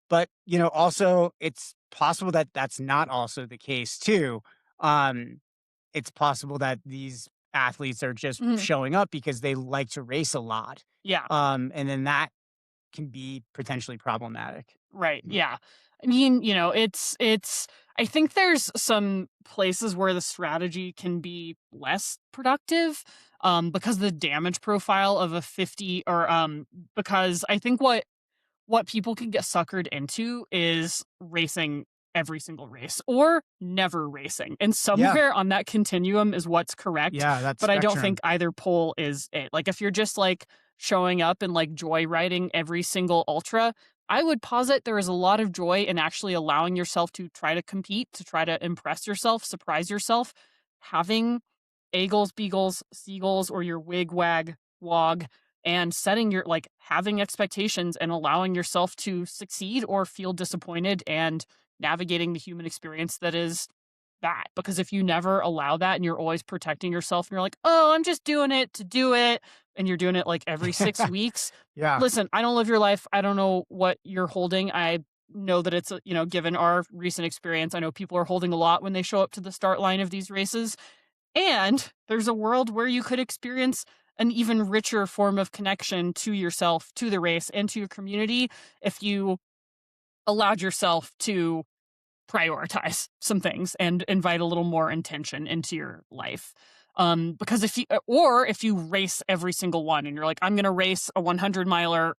But, also it's possible that that's not also the case too. It's possible that these athletes are just showing up because they like to race a lot. Yeah. And then that can be potentially problematic. Right. Yeah. I mean, I think there's some places where the strategy can be less productive, because the damage profile of a 50 or, because I think what people can get suckered into is racing every single race or never racing. And somewhere on that continuum is what's correct. Yeah, that's but spectrum. I don't think either pole is it. Like, if you're just like showing up and like joyriding every single ultra, I would posit there is a lot of joy in actually allowing yourself to try to compete, to try to impress yourself, surprise yourself, having A goals, B goals, C goals, or your wig, wag, wog, and setting your, like, having expectations and allowing yourself to succeed or feel disappointed and navigating the human experience that is that. Because if you never allow that and you're always protecting yourself and you're like, oh, I'm just doing it to do it, and you're doing it like every 6 weeks. Listen, I don't live your life. I don't know what you're holding. I know that it's, given our recent experience, I know people are holding a lot when they show up to the start line of these races. And there's a world where you could experience an even richer form of connection to yourself, to the race, and to your community if you allowed yourself to prioritize some things and invite a little more intention into your life. Because if you race every single one and you're like, I'm going to race a 100 miler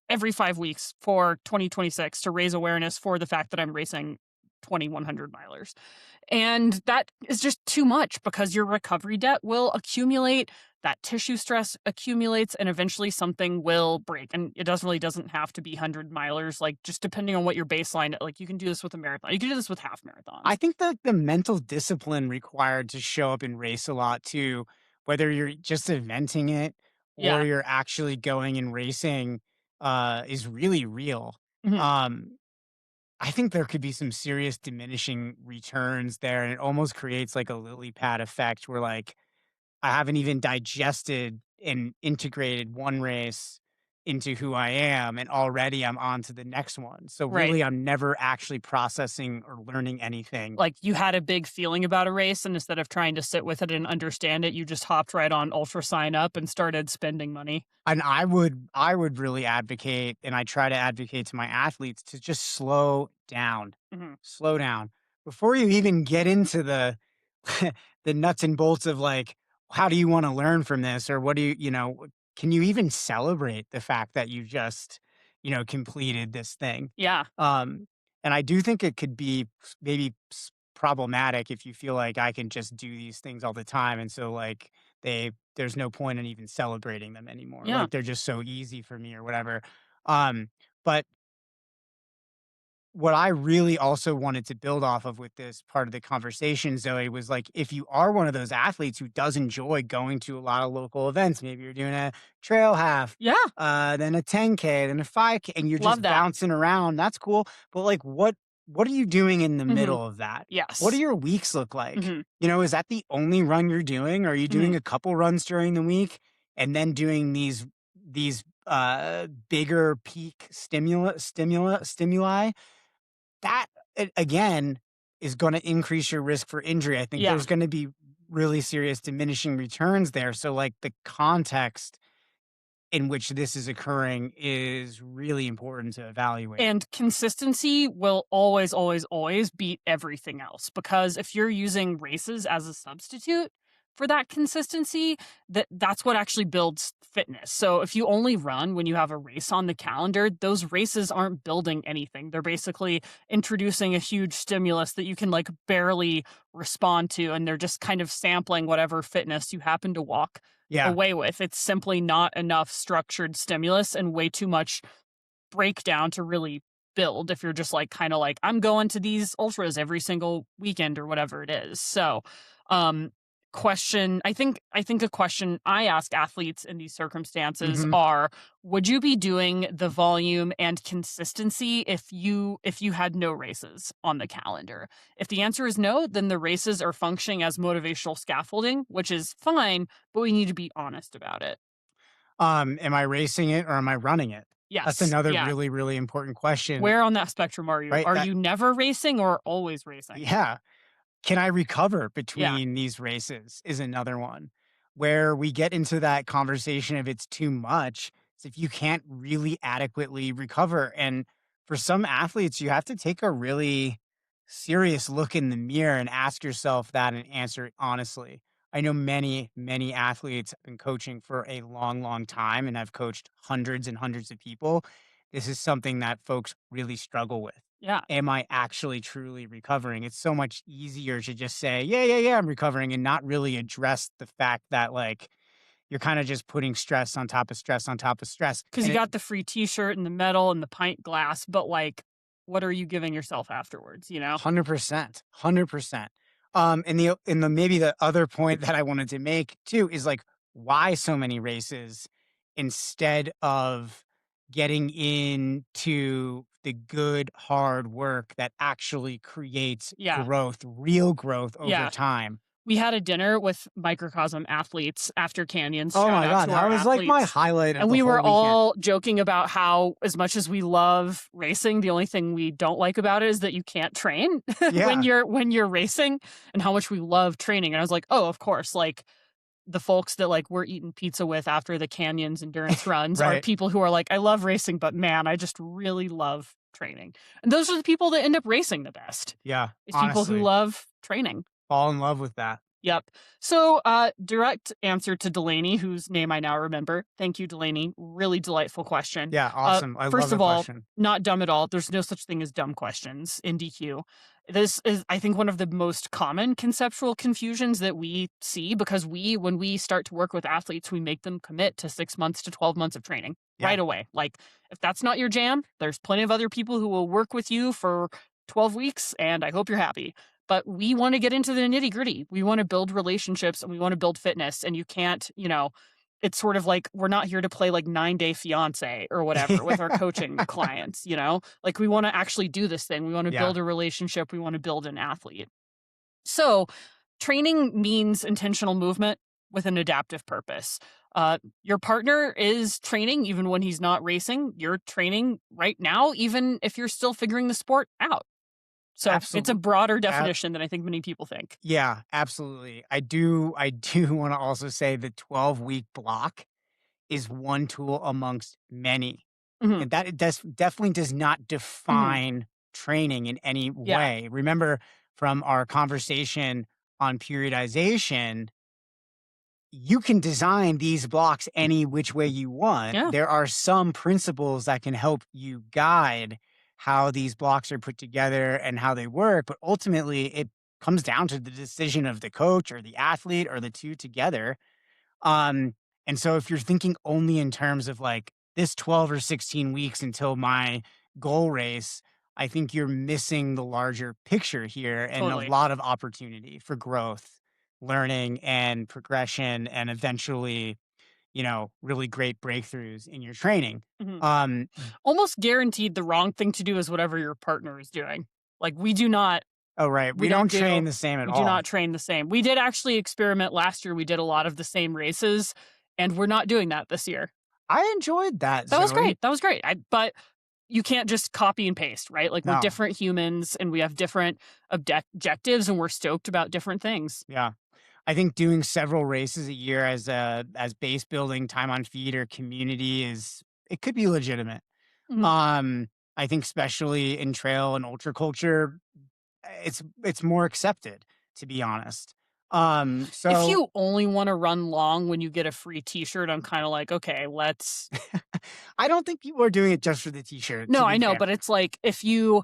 every 5 weeks for 2026 to raise awareness for the fact that I'm racing 2,100 milers. And that is just too much because your recovery debt will accumulate, that tissue stress accumulates, and eventually something will break. And it doesn't have to be 100 milers, like just depending on what your baseline, like you can do this with a marathon. You can do this with half marathons. I think that the mental discipline required to show up and race a lot too, whether you're just eventing it or you're actually going and racing, is really real. Mm-hmm. I think there could be some serious diminishing returns there, and it almost creates like a lily pad effect where like I haven't even digested and integrated one race into who I am, and already I'm on to the next one. So really, I'm never actually processing or learning anything. Like you had a big feeling about a race, and instead of trying to sit with it and understand it, you just hopped right on Ultra Sign Up and started spending money. And I would really advocate, and I try to advocate to my athletes to just slow down. Mm-hmm. Slow down before you even get into the the nuts and bolts of like, how do you want to learn from this, or what do you can you even celebrate the fact that you just completed this thing? Yeah. And I do think it could be maybe problematic if you feel like I can just do these things all the time, and so like there's no point in even celebrating them anymore. Yeah. Like they're just so easy for me or whatever. But what I really also wanted to build off of with this part of the conversation, Zoe, was like, if you are one of those athletes who does enjoy going to a lot of local events, maybe you're doing a trail half, then a 10K, then a 5K, and you're just bouncing around, that's cool. But like, what are you doing in the middle of that? Yes. What do your weeks look like? Is that the only run you're doing? Are you doing a couple runs during the week and then doing these bigger peak stimuli? That, again, is going to increase your risk for injury. I think there's going to be really serious diminishing returns there. So, like, the context in which this is occurring is really important to evaluate. And consistency will always, always, always beat everything else. Because if you're using races as a substitute for that consistency, that's what actually builds fitness. So if you only run when you have a race on the calendar, those races aren't building anything. They're basically introducing a huge stimulus that you can like barely respond to, and they're just kind of sampling whatever fitness you happen to walk away with. It's simply not enough structured stimulus and way too much breakdown to really build if you're just like kind of like, I'm going to these ultras every single weekend or whatever it is. So I think a question I ask athletes in these circumstances are, would you be doing the volume and consistency if you had no races on the calendar? If the answer is no, then the races are functioning as motivational scaffolding, which is fine, but we need to be honest about it. Am I racing it or am I running it? Yes. That's another really, really important question. Where on that spectrum are you? Right? Are you never racing or always racing? Yeah. Can I recover between these races is another one. Where we get into that conversation if it's too much, is if you can't really adequately recover. And for some athletes, you have to take a really serious look in the mirror and ask yourself that and answer it honestly. I know many, many athletes have been coaching for a long, long time, and I've coached hundreds and hundreds of people. This is something that folks really struggle with. Yeah. Am I actually truly recovering? It's so much easier to just say, yeah, I'm recovering, and not really address the fact that like you're kind of just putting stress on top of stress on top of stress. Because you got the free t-shirt and the medal and the pint glass, but like, what are you giving yourself afterwards? 100%. And the maybe the other point that I wanted to make too is like, why so many races instead of getting into the good hard work that actually creates growth, real growth over time. We had a dinner with Microcosm athletes after Canyons. Oh my God, that was like my highlight of and the we were whole all joking about how, as much as we love racing, the only thing we don't like about it is that you can't train when you're racing, and how much we love training. And I was like, oh, of course, like the folks that like we're eating pizza with after the Canyons endurance runs are people who are like, I love racing, but man, I just really love training. And those are the people that end up racing the best. Yeah. It's people who love training. Fall in love with that. Yep. So, direct answer to Delaney, whose name I now remember. Thank you, Delaney. Really delightful question. Yeah, awesome. I first love of the all, question. not dumb at all. There's no such thing as dumb questions in DQ. This is, I think, one of the most common conceptual confusions that we see, because when we start to work with athletes, we make them commit to 6 months to 12 months of training right away. Like, if that's not your jam, there's plenty of other people who will work with you for 12 weeks, and I hope you're happy. But we want to get into the nitty gritty. We want to build relationships and we want to build fitness. And you can't, it's sort of like we're not here to play like 9-day fiance or whatever with our coaching clients, like we want to actually do this thing. We want to build a relationship. We want to build an athlete. So training means intentional movement with an adaptive purpose. Your partner is training even when he's not racing. You're training right now, even if you're still figuring the sport out. So It's a broader definition than I think many people think. Yeah, absolutely. I do want to also say the 12-week block is one tool amongst many. And that it definitely does not define training in any way. Remember from our conversation on periodization, you can design these blocks any which way you want. Yeah. There are some principles that can help you guide how these blocks are put together and how they work. But ultimately, it comes down to the decision of the coach or the athlete or the two together. And so if you're thinking only in terms of like this 12 or 16 weeks until my goal race, I think you're missing the larger picture here and a lot of opportunity for growth, learning, and progression, and eventually, really great breakthroughs in your training. Almost guaranteed the wrong thing to do is whatever your partner is doing. Like, we do not. Oh, right. We don't train the same at all. We do not train the same. We did actually experiment last year. We did a lot of the same races, and we're not doing that this year. I enjoyed that. That was great. That was great. But you can't just copy and paste, right? Like, we're different humans and we have different objectives, and we're stoked about different things. Yeah. I think doing several races a year as base building, time on feet, or community it could be legitimate. I think especially in trail and ultra culture, it's more accepted, to be honest. So if you only want to run long when you get a free t-shirt, I'm kind of like, okay, let's. I don't think people are doing it just for the t-shirt. No, I know, but it's like if you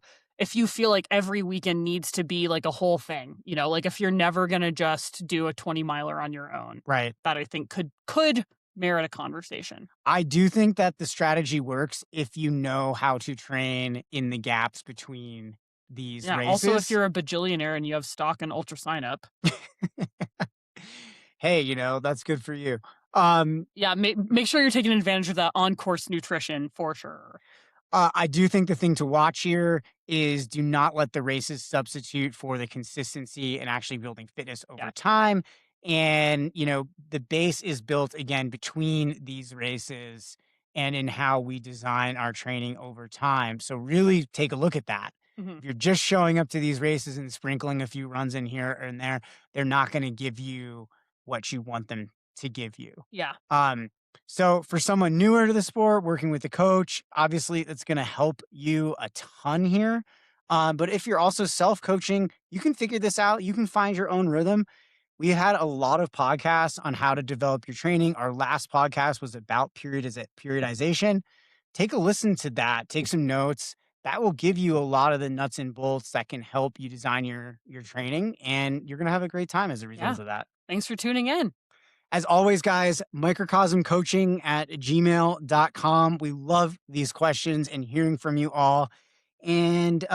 feel like every weekend needs to be like a whole thing, like if you're never going to just do a 20 miler on your own, right? That I think could merit a conversation. I do think that the strategy works if you know how to train in the gaps between these races. Also, if you're a bajillionaire and you have stock in ultra sign up. Hey, that's good for you. Make sure you're taking advantage of that on-course nutrition for sure. I do think the thing to watch here is do not let the races substitute for the consistency and actually building fitness over time. And, the base is built, again, between these races and in how we design our training over time. So really take a look at that. If you're just showing up to these races and sprinkling a few runs in here and there, they're not going to give you what you want them to give you. Yeah. So for someone newer to the sport, working with a coach, obviously that's going to help you a ton here. But if you're also self-coaching, you can figure this out. You can find your own rhythm. We had a lot of podcasts on how to develop your training. Our last podcast was about periodization. Take a listen to that. Take some notes. That will give you a lot of the nuts and bolts that can help you design your training. And you're going to have a great time as a result of that. Thanks for tuning in. As always, guys, microcosmcoaching@gmail.com. We love these questions and hearing from you all. And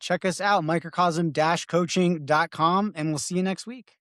check us out, microcosm-coaching.com, and we'll see you next week.